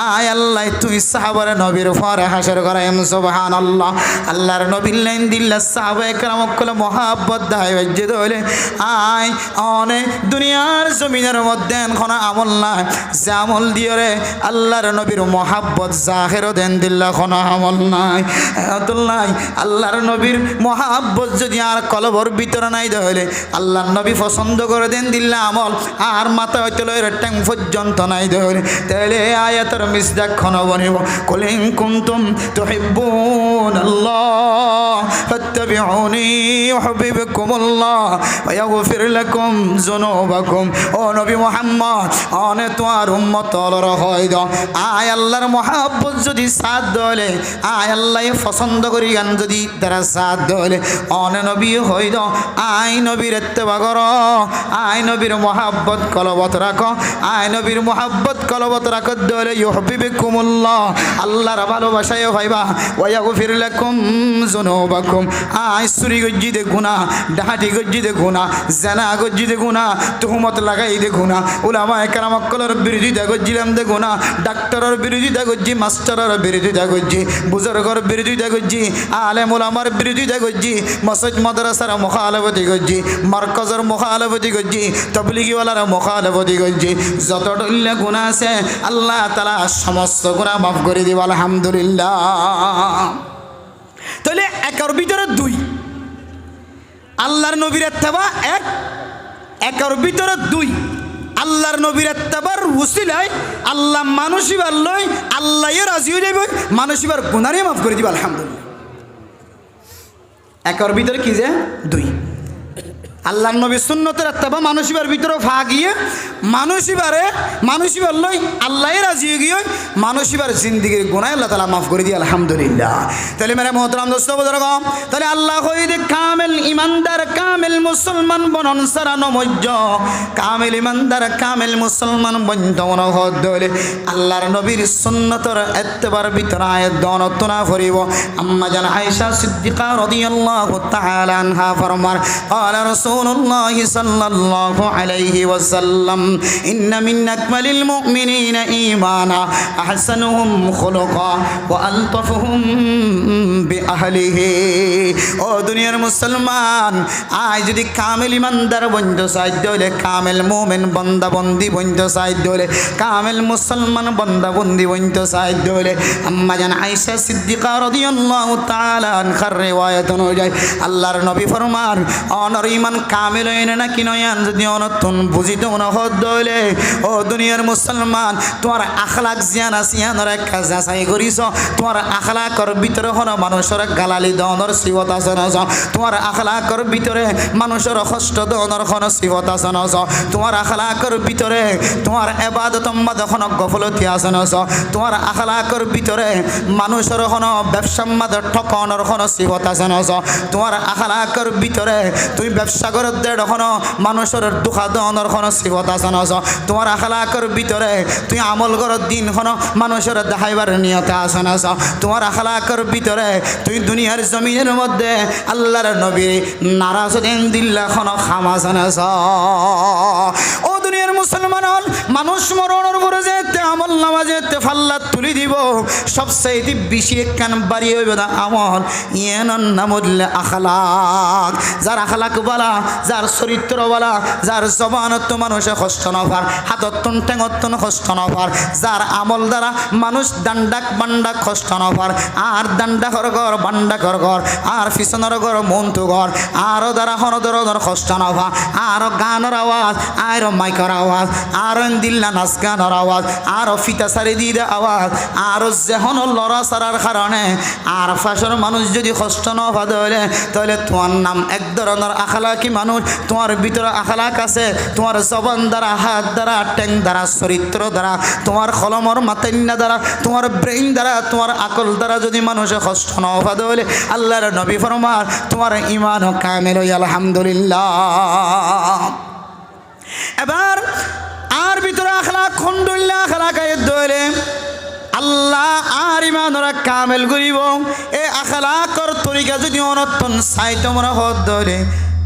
আয় আল্লাহ তুই সাহাবার নবীর পরে হাসর করাই সুবহানাল্লাহ আল্লাহর নবীর লাইন দিল্লা সাহাবায়ে কেরাম কল মহব্বত দেখাই বাজে দলে আয় অনেক দুনিয়ার জমিনের মধ্যে এখন আমল নাই যে আমল দিয়ে রে আল্লাহর নবীর মহাব্বত জাহের দেন দিল্লা কোনো আমল নাই আল্লাহর নবীর মহাব্বত যদি আর কলবর ভিতরে নাই তাহলে আল্লাহর নবী পছন্দ করে দেন দিল্লা আমল আর মাথা হইতে লইরে ট্যাং পর্যন্ত নাই তাহলে আয়াতের মিসদাক খন বনিব কুলিন কুনতুম তুহিব্বুনাল্লাহ ফাত্তাবিউনি ইউহিব্বুকুমুল্লাহ ওয়া ইয়াগফির লাকুম যুনুবাকুম ও নবী মুহাম্মদ অনে তোমার উম্মত হলর হয় দাও আয় আল্লাহর মহব্বত যদি সাথ দলে আয় আল্লাহ পছন্দ করি গান যদি তারা সাথ দলে অনে নবী হই দাও আয় নবীর ইত্তেবা করো আয় নবীর মহব্বত কলবত রাখো আয় নবীর মহব্বত কলবত রাখো দলে ইউহিব্বুকুমুল্লাহ আল্লাহর ভালোবাসায় হইবা ওয়া ইয়াগফির লাকুম যুনুবাকুম আয় চুরি গজ্জিতে গুনাহ ডাহাতি গজ্জিতে গুনাহ জানা গজ্জিতে গুনাহ তুহমত লাগাই দে গুনাহ উলামা একরাম কলর বিরোধিতা গজ্জিলাম দে গুনাহ ডাক্তারের বিরোধিতা গজ্জি মাস্টারের বিরোধিতা গজ্জি বুজুর্গর বিরোধিতা গজ্জি আলেম উলামার বিরোধিতা গজ্জি মসজিদ মাদ্রাসার মুখালাফতি গজ্জি মারকাজের মুখালাফতি গজ্জি তাবলীগী ওয়ালার মুখালাফতি গজ্জি যত ডল্লা গুনাহ আছে আল্লাহ তাআলা সমস্ত গুনাহ মাফ করে দিব আলহামদুলিল্লাহ তাহলে একের ভিতরে দুই আল্লাহর নবীর ইত্তেবা এক একের ভিতরে দুই আল্লাহর নবীর ইত্তেবার ওসিলায় আল্লাহ মানুষিবার লই আল্লাহ রাজি হয়ে যাবে মানুষিবার গুনাহই মাফ করে দিব আলহামদুলিল্লাহ একের ভিতরে কি যে দুই আল্লাহর নবীর সুন্নতের ইত্তেবা মানুষিবার ভিতরে ফা গিয়ে মানুষিবার লই আল্লাহ রাজি হয়ে গিয়ে মানুষিবার জিন্দিগির গুনাহ আল্লাহ তাআলা মাফ করে দিয়ে আলহামদুলিল্লাহ তাহলে মেরে মোহতরম দোস্ত বুজুর্গ তাহলে আল্লাহ হইদে কামেল ইমানদার কামেল মুসলমান বনন সারা নমজ্জ কামেল ইমানদার কামেল মুসলমান বন্ধন হদলে আল্লাহর নবীর সুন্নতর এত্তেবার ভিতর আয়াত দনত না ফরিব আম্মা জান আয়েশা সিদ্দিকা রাদিয়াল্লাহু তাআলা আনহা ফরমান قال رسول الله صلى الله عليه وسلم إن من أكمل المؤمنين إيمانا أحسنهم خلقا وألطفهم بأهله ও দুনিয়ার মুসলমান আজ যদি কামেল ইমানদার বন্ধু সাইদ হলে কামেল মুমিন বান্দা বন্দি বন্ধু সাইদ হলে কামেল মুসলমান বান্দা বন্দি বন্ধু সাইদ হলে আম্মা জান আয়েশা সিদ্দিকা রাদিয়াল্লাহু তাআলা আনহার রিওয়ায়াত অনুযায়ী আল্লাহর নবী ফরমান অনর ইমান কামেল হইনা না কি নয়ান যদি অনতন বুঝিত না হদলে ও দুনিয়ার মুসলমান তোমার আখলাক জিয়ান আসিয়ানর কাজ যাচাই করিস তোমার আখলাকর ভিতরে হন মানুষের গালালি দনর সিবত আছে না তোমার আখলাকর ভিতরে মানুষের কষ্ট দনর কোন সিবত আছে না তোমার আখলাকর ভিতরে তোমার ইবাদত মাদখন গফলতি আছে না তোমার আখলাকর ভিতরে মানুষের কোন ব্যবসা মাদ ঠকনর কোন সিবত আছে না তোমার আখলাকর ভিতরে তুই ব্যবসা করে দেড় কোন মানুষের দুঃখা দনর কোন সিবত আছে না তোমার আখলাকর ভিতরে তুই আমল কর দিন কোন মানুষের দেখাইবার নিয়ত আছে না তোমার আখলাকর ভিতরে তুই দুনিয়ার জমিনের মধ্যে আল্লাহর নবী নারাজ দেন দিল্লা কোন খামাস না ও দুনিয়ার মুসলমান মানুষ মরণের পরে যেতে আমল নামা যেতে ফাল্লা তুলি দিব সবচেয়ে বেশি কান বাড়ি হইবে না আমল ইয়ান নামুল আখলাক যার আখলাক বালা যার চরিত্র বালা যার জবানত মানুষে কষ্ট নফার হাততন টেঙতন কষ্ট নফার যার আমল দ্বারা মানুষ দান্ডাক বান্ডাক কষ্ট নফার আর দান্ডাকর ঘর বান্ডাকর ঘর আর পিছনের ঘর মন্তু ঘর আরও দ্বারা হন ধরনের কষ্ট নফা আরও গানের আওয়াজ আর মাইকর আওয়াজ আর দিল্লা নাচ গানের আওয়াজ আরও ফিতা সারি দিয়ে আওয়াজ আরও যেহন লড়া সারার কারণে আর ফাঁসর মানুষ যদি কষ্ট নফা ধরে তাহলে তোমার নাম এক ধরনের আখলাকি মানুষ তোমার ভিতরে আখলাক আছে তোমার জবান দ্বারা হাত দ্বারা ট্যাং দ্বারা চরিত্র দ্বারা তোমার কলমর মাতান্না দ্বারা তোমার ব্রেইন দ্বারা তোমার আকল দ্বারা যদি মানুষে কষ্ট নফা ধরে আল্লাহর নবী ফরমান তোমার ঈমান ও কামেল আলহামদুলিল্লাহ এবার আর ভিতরে আখলাক খন্ডুল্লাহ আখলাক আয়াত ধরে আল্লাহ আর ইমানরা কামেল করিব এ আখলাকর তরিকা যদি অনতন চাই তোমরা হদ ধরে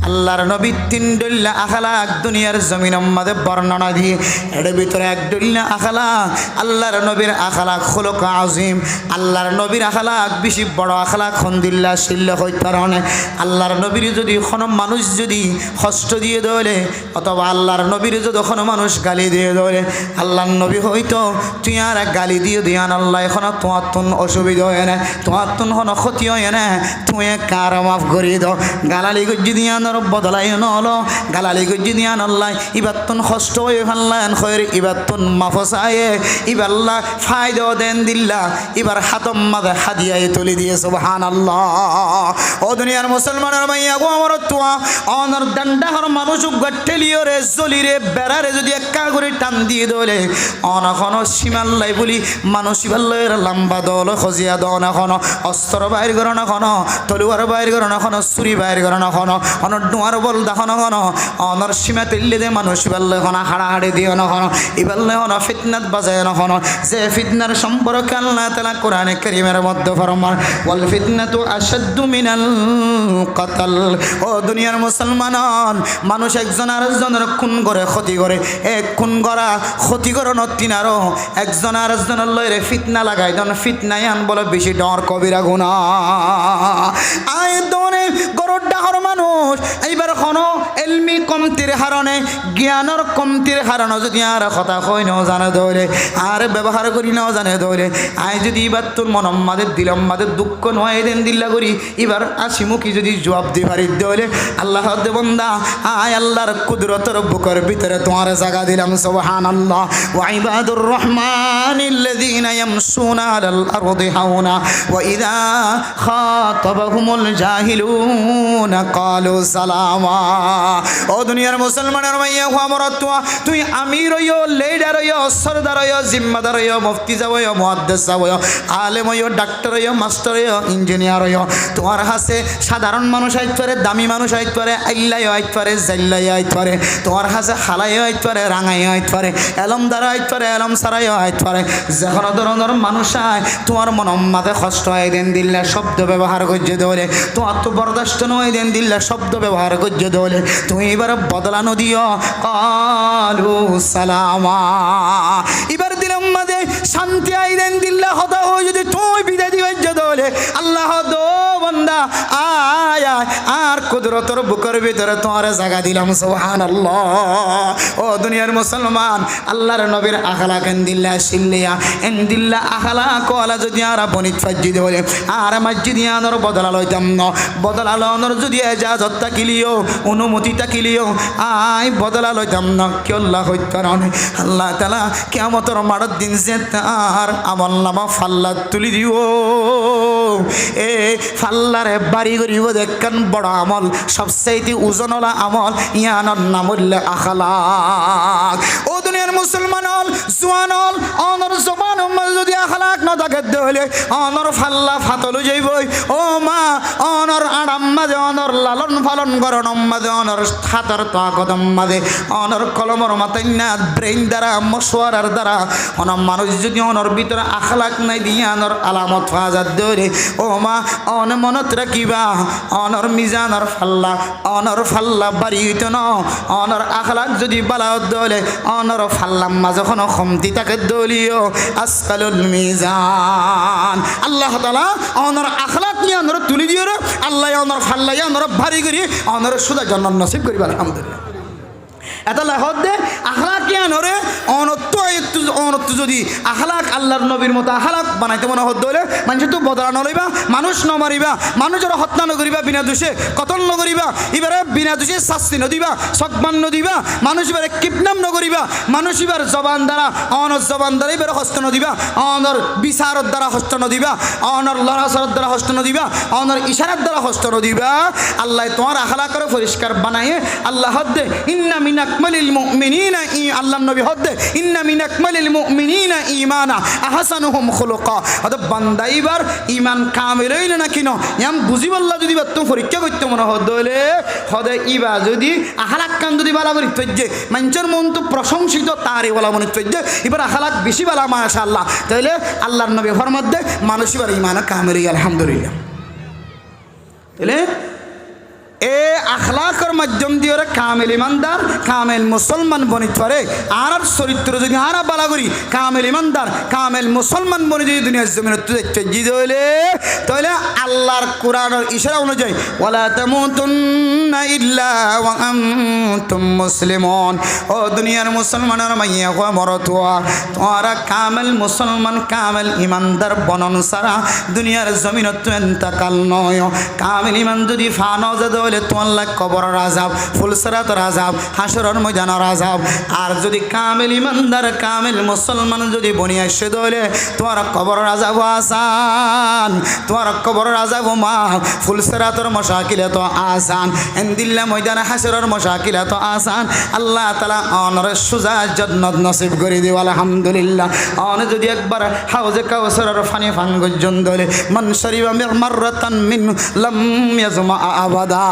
আল্লাহর নবী তিন ডল্লা আখলাক দুনিয়ার জমিন আমাদের বর্ণনা দিয়ে এর ভিতরে এক ডল্লা আখলাক আল্লাহর নবীর আখলাক খুলুক আজিম আল্লাহর নবীর আখলাক বেশি বড় আখলাক খন্দিল্লা শিল্ল হইতে পারে আল্লাহর নবীর যদি কোনো মানুষ যদি কষ্ট দিয়ে দেলে অথবা আল্লাহর নবীর যদি কোনো মানুষ গালি দিয়ে দেলে আল্লাহর নবী হয়তো তুই আর গালি দিয়ে দিয়ান আল্লাহ এখন তোমার তুন অসুবিধা হয় না তোমার তুন কোনো ক্ষতি হয় না তুই কার মাফ করিয়ে দাও গালালি যদি আনার বদলাই নলো গালালি যদি আনাল্লাহ ইবার তুন কষ্ট হয়ে ফেললেন খয়ের ইবার তুন মাফসায়ে ইবাল্লাহ ফায়দা দেন দিল্লা এবার হাতম মাদে হাদিয়ায় তুলে দিয়ে সুবহানাল্লাহ ও দুনিয়ার মুসলমানের মাইয়া গো আমার তোয়া অনর ডান্ডাহর মানুষ গট্টেলিও রে জলিরে বেড়ারে যদি একা করে টান দিয়ে দলে অনখন সীমাল্লাই বলি মানুষ ইবাল্লের লম্বা দল খজিয়া দন এখন অস্ত্র বাইর করে না খন তলুয়ার বাইর করে না খন ছুরি বাইর করে না খন অনর ডুয়ার বল দেখো না খন অনর সীমা তেললে দে মানুষ ইবাল্লে খন হাড়াহাড়ি দিয়ে না খন ইবাল্লে হন ফিতনাত বাজায় না খন যে ফিতনার সম্পর্কে আল্লাহ তাআলা কোরআনে কারীমের মধ্যে ফরমান ওয়াল ফিতনাতু আশাদ্দু মিনাল কতল ও দুনিয়ার মুসলমান মানুষ একজন আরেকজনের খুন করে ক্ষতি করে এক খুন করা ক্ষতি করে নতিনারও একজন আরেকজনের লয়রে ফিতনা লাগাই দন ফিতনায় আন বলে বেশি ডর কবিরা গুনাহ আয় দনে গরর ডাহর মানুষ এইবার কোনো এলমি কমতির হারণে জ্ঞানের কমতির হারণে যদি আর কথা কই নাও জানে ধরে আর ব্যবহার করি নাও জানে ধরে আয় যদি এবার তোর মনম মাদের দিলাম মাদের দুঃখ নয় দেন দিল্লা করি এবার আসিমুখী যদি জবাব দি পারি ধরে আল্লাহ দে বন্দা আয় আল্লাহর কুদরতের বুকের ভিতরে তোমার জায়গা দিলাম সুবহানাল্লাহ ওয়া ইবাদুর রহমানিল্লাযীনা ইয়ামশুনা আলাল আরদি হাওনা ওয়া ইযা খাতাবাহুমুল জাহিলুনা ক্বালু সালামা ও দুনিয়ার মুসলমানের মাইয়া মরত তুই আমির হইও, লিডার হইও, সরদার হইও, জিম্মাদার হইও, মুফতি যাব হইও, মুহাদ্দিস যাব হইও, আলেম হইও, ডাক্তার হইও, মাস্টার হইও, ইঞ্জিনিয়ার হইও, তোমার হাসে সাধারণ মানুষ আইতে পারে, দামি মানুষ আইতে পারে, আইল্লাই আইতে পারে, জাইল্লাই আইতে পারে, তোমার হাসে হালাই আইতে পারে, রাঙাই আইতে পারে, এলমদার আইতে পারে, এলম সারাই আইতে পারে, যে কোনো ধরনের মানুষ আয় তোমার মনের মাঝে কষ্ট হয় দেন দিল্লা শব্দ ব্যবহার করছে দৌড়ে, তোমার তো বরদাস্ত নয় দেন দিল্লা শব্দ ব্যবহার করছে দৌড়ে, তুমি এবার বদলানো দিও কালু সালামা, এবার দিলাম মাঝে শান্তি আই দেন দিল্লা হতা হয়ে যদি তুই বিদায় দিবেন দৌড়ে আল্লাহ দো বন্দা আয় আয় আর কুদরতর বুকের ভিতরে তোমার জায়গা দিলাম সুবহানাল্লাহ। ও দুনিয়ার মুসলমান আল্লাহর নবীর আখলাক এন্দিল্লা শিল্লিয়া এন্দিল্লা আখলাক ওয়ালা যদি আর বনিত ফাজ্জি বলে আর মসজিদ ইয়ানোর বদলা লইতাম ন বদলা লওয়ানোর যদি এজাজত থাকিলিও অনুমতি থাকিলিও আই বদলা লইতাম না কি আল্লাহ হইতারন আল্লাহ তাআলা কিয়ামতের মাঠের দিন যে তার আমলনামা ফাল্লাত তুলি দিও, এ ফাল্লারে বাড়ি করিব দেখেন বড় আমল সবচাইতে ওজনওয়ালা আমল ইয়ানোর নাম হইল আখলাক। ও দুনিয়ার মুসলমান হল জোয়ান হল অনর জবান যদি আখলাক না থাকে হলে অনর ফাল্লা ফাতল যাইবই। ও মা অনর আড়াম মাঝে অনর লালন পালন করন মাঝে অনর হাতার তাকদম মাঝে অনর কলমর মাথায় না ব্রেইন দ্বারা মশওয়ারার দ্বারা অনর মানুষ যদি অনর ভিতরে আখলাক নাই দিয়ে অনর আলামত ফাজাত ধরে ও মা অন মনত রাখিবা অনর মিজানর ফাল্লা বাড়ি হইতো ন অনর আখলাক যদি বালাও দলে অনর ফাল্লাম মাঝে কোনো কমতি তাকে দলীয় আসকালুল মিজান আল্লাহ তাআলা অনর আখলাক নিয়ে অনর তুলি দিও রে আল্লাহ অনর ফাল্লাই অনর ভারী করি অনর সুদা জান্নাত নসিব করিবা আলহামদুলিল্লাহ। এটা লেখত দে আখলাক আনরে অনত্ব যদি আখলাক আল্লাহর নবীর মতো আখলাক বানাইতে মনে হত হলে মানুষ তো বদলা নলইবা মানুষ ন মারিবা মানুষের হত্যা নকরিবা বিনা দোষে কতল নকরিবা এবারে বিনা দোষে শাস্তি নদিবা সকমান নদিবা মানুষ এবারে কিডন্যাপ নকরিবা মানুষ এবার জবান দ্বারা অনর জবান দ্বারা এবারে হস্ত নদিবা অনর বিচারত দ্বারা হস্ত নদিবা অনর লড়াচড়ার দ্বারা হস্ত নদিবা অনর ইশারার দ্বারা হস্ত নদিবা আল্লাহ তোমার আখলাকর পরিষ্কার বানায়ে আল্লাহ হদ্দে ইন্না মিন আকমালিল মুমিনিনা আল্লাহ নবী হদ্দে ইন্না মিন আকমালিল মুমিনিনা ঈমানা আহসানুহুম খুলুকা অত বান্দা এবার ঈমান কামিল হইল না কিনো এম বুঝিবাল্লাহ যদি বাত পরীক্ষা করতে মনে হদলে হদে ইবা যদি আখলাক কান যদি বালা করি তজ্জে মানুষের মন তো প্রশংসিত তারই বলা মনে তজ্জে এবার আখলাক বেশি বালা মাশাআল্লাহ তাইলে আল্লাহর নবী ফরমাদ্দে মানুষ এবার ঈমান কামিল আলহামদুলিল্লাহ। তাইলে এ আখলাকর মাধ্যম দিয়ে কামেল ইমানদার কামেল মুসলমান বনিত পারে আর চরিত্র যদি আর বালা করি কামেল ইমানদার কামেল মুসলমান বনি যদি দুনিয়ার জমিনে জিদ হইলে তাহলে আল্লাহর কোরআনের ইশারা অনুযায়ী ওয়ালা তামুতুন্না ইল্লা ওয়া আনতুম মুসলিমুন। ও দুনিয়ার মুসলমানের মাইয়া কো মরতুয়া তোরা কামেল মুসলমান কামেল ইমানদার বনন সারা দুনিয়ার জমিনত এন্তকাল নয়। কামেল ইমান যদি ফানো যাদ তোমার কবরের আযাব ফুলসরাতের আযাব হাসরের ময়দানের আযাব আর যদি কামেল ইমানদার কামেল মুসলমান যদি বনি আসে দলে তোমার কবরের আযাব আসান তোমার কবরের আযাব মা ফুলসরাতের মুশাকিল তো আসান এন্দিল্লা ময়দানে হাসরের মুশাকিল তো আসান আল্লাহ তাআলা অনর সুজা জান্নাত নসিব করে দিও আলহামদুলিল্লাহ। অন যদি একবার হাউজে কাউসারের পানি পান গজন দলে মান শরিবা মাররাতান মিন লাম ইয়াজমা আবাদা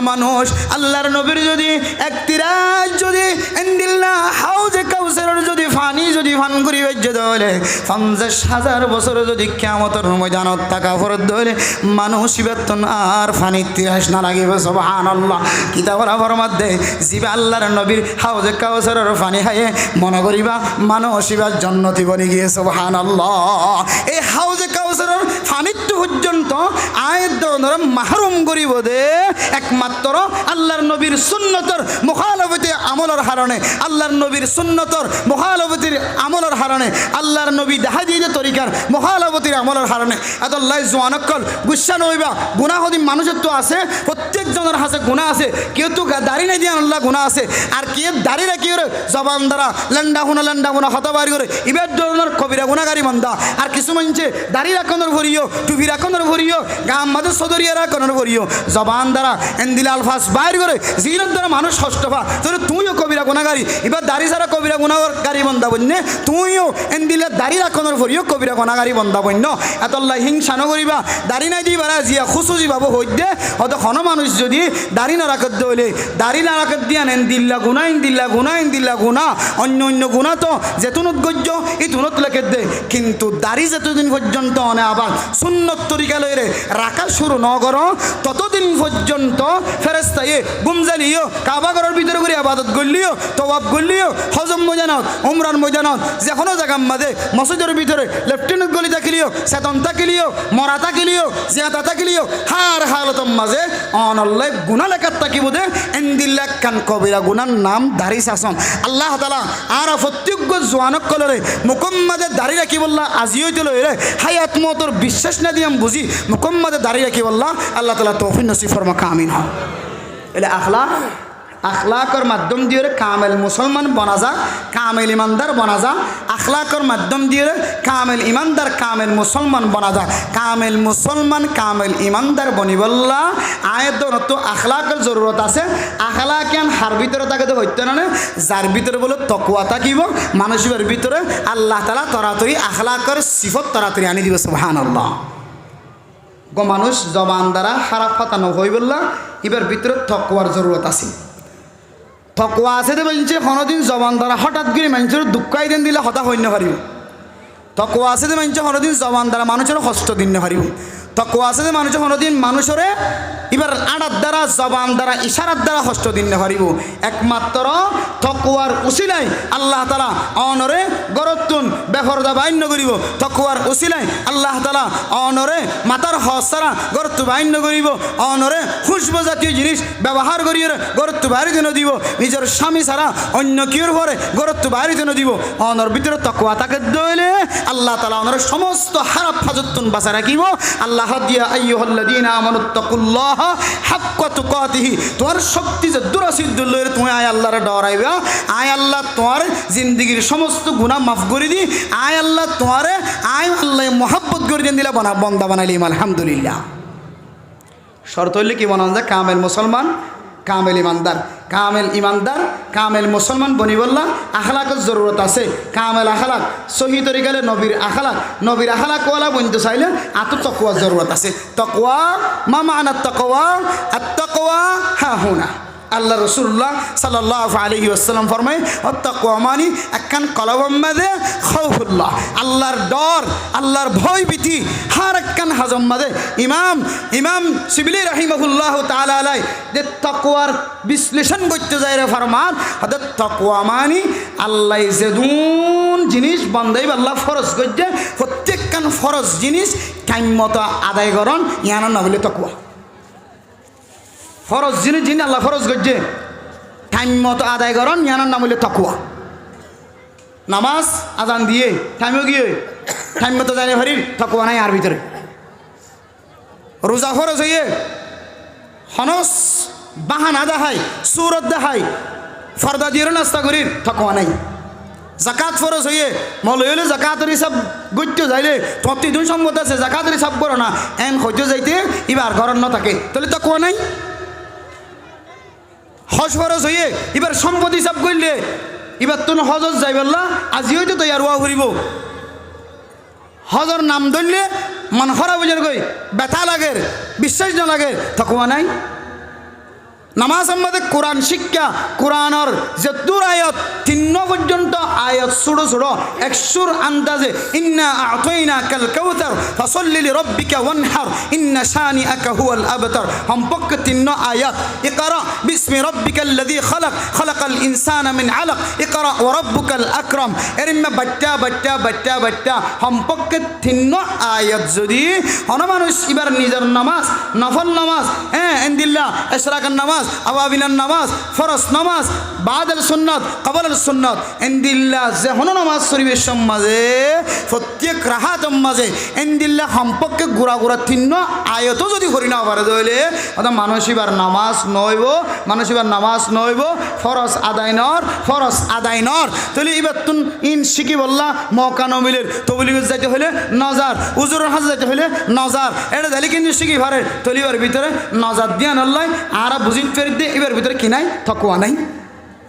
মানুষ আল্লাহর নবীর যদি একতিরাজ যদি এন্দিল্লা হাউজে কাউসারের যদি ফানি যদি ফান করি দলে 50,000 বছর যদি কিয়ামতের ময়দানত থাকা ফরজ দলে মানুষ বেতন আর ফানি তিরাস না লাগিব সুবহানাল্লাহ। কিতাবের মধ্যে জিবা আল্লাহর নবীর হাউজে কাউসারের ফানি খাইয়ে মনে করিবা মানুষ এবার জান্নাতি বনি গিয়ে সুবহানাল্লাহ। এই হাউজে কাউসারের ফানিত্ব পর্যন্ত আয়াত দ্বারা মাহরুম করিব দে একমাত্র আল্লাহর নবীর সুন্নতর মুখালফতি আমলের হারণে আল্লাহর নবীর সুন্নতর মুখালফতির আমলের হারণে আল্লাহর নবী দেখা দিয়ে যে তরিকার মুখালফতির আমলের হারণে আল্লাহ জোয়ানকল গুসা নইবা গুনাহ হদি মানুষের তো আছে প্রত্যেকজনের হাতে গুনাহ আছে কেউ তো দাড়ি নাই দিয়ে আল্লাহ গুনাহ আছে আর কে দাড়ি রাখি করে জবান দ্বারা লেন্ডা গুনা হতবারি করে ইবার ধরনের কবিরা গুনাহগারী বান্দা আর কিছু মানুষে দাড়ি রাখনের ভরিও টুপি রাখনের ভরিও গাম মাঝে সদরিয়া রাখনের ভরিও জবান দ্বারা দ্বারা এন্দিলা আলফাস বাইর করে জিনের দ্বারা মানুষ ষষ্ঠ পা তাহলে তুইও কবিরা গুণাগারি এবার দাড়ি ছাড়া কবিরা গুণাগারি বন্ধা বন্য তুইও এন্দিলা দাড়ি রাখনের ভরিও কবিরা গুণাগারি বন্ধা বন্য এতল্লাই হিংসা নকরিবা দাড়ি নাই দিবা জিয়া খুশুজি বাবু হইতে হয়তো কোনো মানুষ যদি দাড়ি না রাখত হইলে দাড়ি না রাখত দিয়া এন্দিল্লা গুণা ইন্দিল্লা গুণা অন্য অন্য গুণা তো যেতুনত গজ্য এই তুনত লেখে দে কিন্তু দাড়ি যতদিন পর্যন্ত অনে আবার সুন্নত তরিকা লইরে রাখা শুরু ন করো ততদিন পর্যন্ত ফেরেস্তাইয়ে গুমজালিও কাবাগরের ভিতরে করে আবাদত করলিও তওয়াব করলিও হজম ময়দানত উমরান ময়দানত যে কোনো জায়গার মাঝে মসজিদের ভিতরে লেফটেন্যান্ট গলি থাকিলিও সেতন থাকিলিও মরা থাকিলিও জিয়াতা থাকিলিও হার হালতর মাঝে অনল্লাই গুণা লেখার থাকিব দে এন্দিল্লা কান কবিরা গুণার নাম দাড়ি শাসন আল্লাহ তালা আর প্রত্যেক জোয়ানক কলরে মুকম্মাদের দাড়ি রাখি বললা আজিও দিল রে হায়াত মতর বিশ্বাস না দিয়ে বুঝি মুকম্মাদের দাড়ি রাখি বললা আল্লাহ তালা তৌফিক নসিব ফরমাকা আমিন হয় এলে আখলাকর মাধ্যম দিয়ে কামেল মুসলমান বনা যা কামেল ইমানদার বনা যা আখলাকর মাধ্যম দিয়ে কামেল ইমানদার কামেল মুসলমান বনা যা কামেল মুসলমান কামেল ইমানদার বনিবল্লা আয়ের তো আখলাকের জরুরত আছে আখলাকিয়ান হার ভিতরে তাকে তো হইতে না যার ভিতরে বলে তকুয়া থাকিব মানুষের ভিতরে আল্লাহ তালা তরাতরি আখলাকর সিফত তরাতরি আনি দিব সুবহানাল্লাহ গো মানুষ জবান দ্বারা খারাপ ফাতানো হই বললা এবার ভিতরে তকুয়ার জরুরত আছে তকুয়া আছে তো বলছে কোনোদিন জবান দ্বারা হঠাৎ করে মানুষের দুঃখাই দিন দিলে হতা হইন্য পারিব তকুয়া আছে যে মানুষ কোনোদিন জবান দ্বারা মানুষের কষ্ট দিন পারিব তকুয়া আছে যে মানুষ কোনোদিন মানুষরে এবার আড়ার দ্বারা জবান দ্বারা ইশারার দ্বারা কষ্ট দিন পারিব একমাত্র তকুয়ার উসিলাই আল্লাহ তালা অনরে গরতুন বেফরদা বাইন্য করিব তকুয়ার উসিলাই আল্লাহ তালা অনরে মাতার হসারা গরতু বাইন্য করিব অনরে খুশব জাতীয় জিনিস ব্যবহার করিয়ে গরতু বাইরে যেন দিব নিজের স্বামী ছাড়া অন্য কিউর পরে গরতু বাইরে যেন দিব অনর ভিতরে তকুয়া তাকে দইলে আল্লাহ তালা অনরে সমস্ত হারাপ ফাজতুন বাঁচা রাখিব আল্লাহ দিয়া আইয়ুহাল্লাযীনা আমানুত্তাকুল্লাহ হাক্কা তুকাতিহি তোমার শক্তি যে দুরাসিদ্ধ লইরে তুমি আয় আল্লাহরে ডরাইবা আয় আল্লাহ তোমার জিন্দগির সমস্ত গুনাহ মাফ করে দি আয় আল্লাহ তোমারে আয় আল্লাহ মহব্বত করে দেন দিলা বন্দা বানাইলিম আলহামদুলিল্লাহ শর্ত হইলে কি বানান যায় কামেল মুসলমান কামেল ইমানদার কামেল মুসলমান বনি বললা আখলাকের জরুরত আছে কামেল আখলাক সহি তরিকালে নবীর আখলাক ওয়ালা বনতে চাইলে আত তকওয়ার জরুরত আছে তকওয়া মা মানা তকওয়া আত-তাকওয়া হা হুনা আল্লাহ রসুল্লাহ সাল্লাল্লাহু আলাইহি ওয়াসাল্লাম ফরমায় আত-তাকওয়া মানে একখান কলবের মধ্যে খাউফুল্লাহ আল্লাহর ডর আল্লাহর ভয় ভীতি হার একখান হাজম মধ্যে ইমাম শিবলি রাহিমাহুল্লাহু তাআলা আলাই যে তাকওয়ার বিশ্লেষণ করতে যায় রে ফরমান অর্থাৎ তাকওয়া মানে আল্লাহ যেদুন জিনিস বান্দাই আল্লাহ ফরজ করছে প্রত্যেকখান ফরজ জিনিস টাইম মতো আদায় করন ইয়ানা না বলে তাকওয়া ফরজ জিনিস যিনি আল্লাহ ফরজ করছে টাইম মতো আদায় করন ইয়ানার নাম হইলে তাকওয়া নামাজ আজান দিয়ে টাইমও গিয়ে টাইম মতো যাই ভারি তাকওয়া নাই আর ভিতরে রোজা ফরজ হইয়ে হনস বাহানা দেখাই সুরত দেখাই ফর্দা দিয়ে নাস্তা করি তাকওয়া নাই জাকাত ফরজ হইয়ে মল হইলে জাকাতের হিসাব গত্য যাইলে তত্তি দুই সম্মত আছে জাকাতের হিসাব করো না এন হইতে যাইতে এবার ঘর ন থাকে তাহলে তাকওয়া নাই হজ ফরজ হইয়ে এবার সম্পদ হিসাব করলে এবার তুমি হজত যাই বললা আজি হইতে তো ইয়ার ওয়া ঘুরিব হজর নাম ধরলে মন খরা বুঝার কই ব্যথা লাগে বিশ্বাস না লাগে তাকওয়া নাই নামাজ আমাদের কোরআন শিক্ষা কোরআনের যে দূর আয়াত 3 পর্যন্ত আয়াত ছোট ছোট একসুর আন্দাজে ইন্না আ'তাইনাকাল কাউসার ফাসাল্লি লিরাব্বিকা ওয়ানহার ইন্না শানিআকা হুয়াল আবতার সম্পর্কে 3 আয়াত ইকরা বিসমি রাব্বিকাল্লাযী খালাকাল ইনসানা মিন আলাক ইকরা ওয়া রাব্বুকাল আকরাম এরিমা বাট্টা সম্পর্কে 3 আয়াত যদি মানুষ এবার নিজের নামাজ নফল নামাজ এন্দিল্লাহ ইশরাকার নামাজ আওয়াবিনার নামাজ ফরজ নামাজ বাদাল সুন্নাত কবলাল সুন্নাত এন্দিল্লা যে হন নামাজ শরীফের সমাজে প্রত্যেক রাহাতম মাঝে এন্দিল্লা সম্পর্কে গুড়া গুড়া তিন্ন আয়ত যদি করি না পারে দইলে অর্থাৎ মানসিবার নামাজ নইব মানসিবার নামাজ নইব ফরজ আদায় নর তাহলে এবার তুন ইন শিখি বললা মৌকা নমিলের তবলিগত যাইতে হলে নজার উজুরের হাজ যাইতে হলে নজার এটা দিলে কিন্তু শিখি ভারে তলিবার ভিতরে নজার দিয়া নল্লাই আর বুঝিত ফেরত দিয়ে এবার ভিতরে কি নাই তকুয়া নাই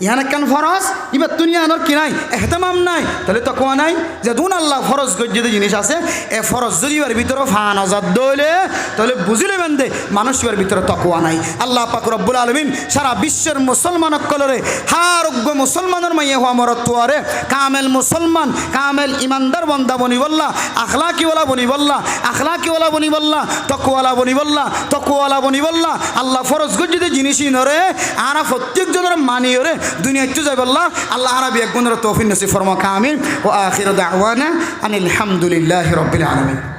ইহান কেন ফরজ এবার দুনিয়া আনোর কি নাই এহতেমাম নাই তাহলে তকুয়া নাই যে দুন আল্লাহ ফরজ গজ্জিত জিনিস আছে এ ফরজ যদি এবার ভিতরে ফান আজাদ দইলে তাহলে বুঝিলে বেন্দে মানুষের ভিতরে তকুয়া নাই আল্লাহ পাক রব্বুল আলামিন সারা বিশ্বের মুসলমান অকলরে হারোগ্য মুসলমানের মাইয়ে হওয়া মরতুয়ারে কামেল মুসলমান কামেল ইমানদার বন্দা বনি বল্লা আখলাকিওয়ালা বনি বল্লা আখলাকিওয়ালা বনি বল্লা তকুয়ালা বনি বল্লা তকুয়ালা বনি বল্লা আল্লাহ ফরজ গজ্জিত জিনিসই নরে আরা প্রত্যেকজনের মানিয়ে রে দুনিয়া একটু যাই বললা আল্লাহ আরবি এক গুণের তৌফিক নসিব ফরমা কামিল ও আখির দাওয়ানা আনিল হামদুলিল্লাহি রাব্বিল আলামিন।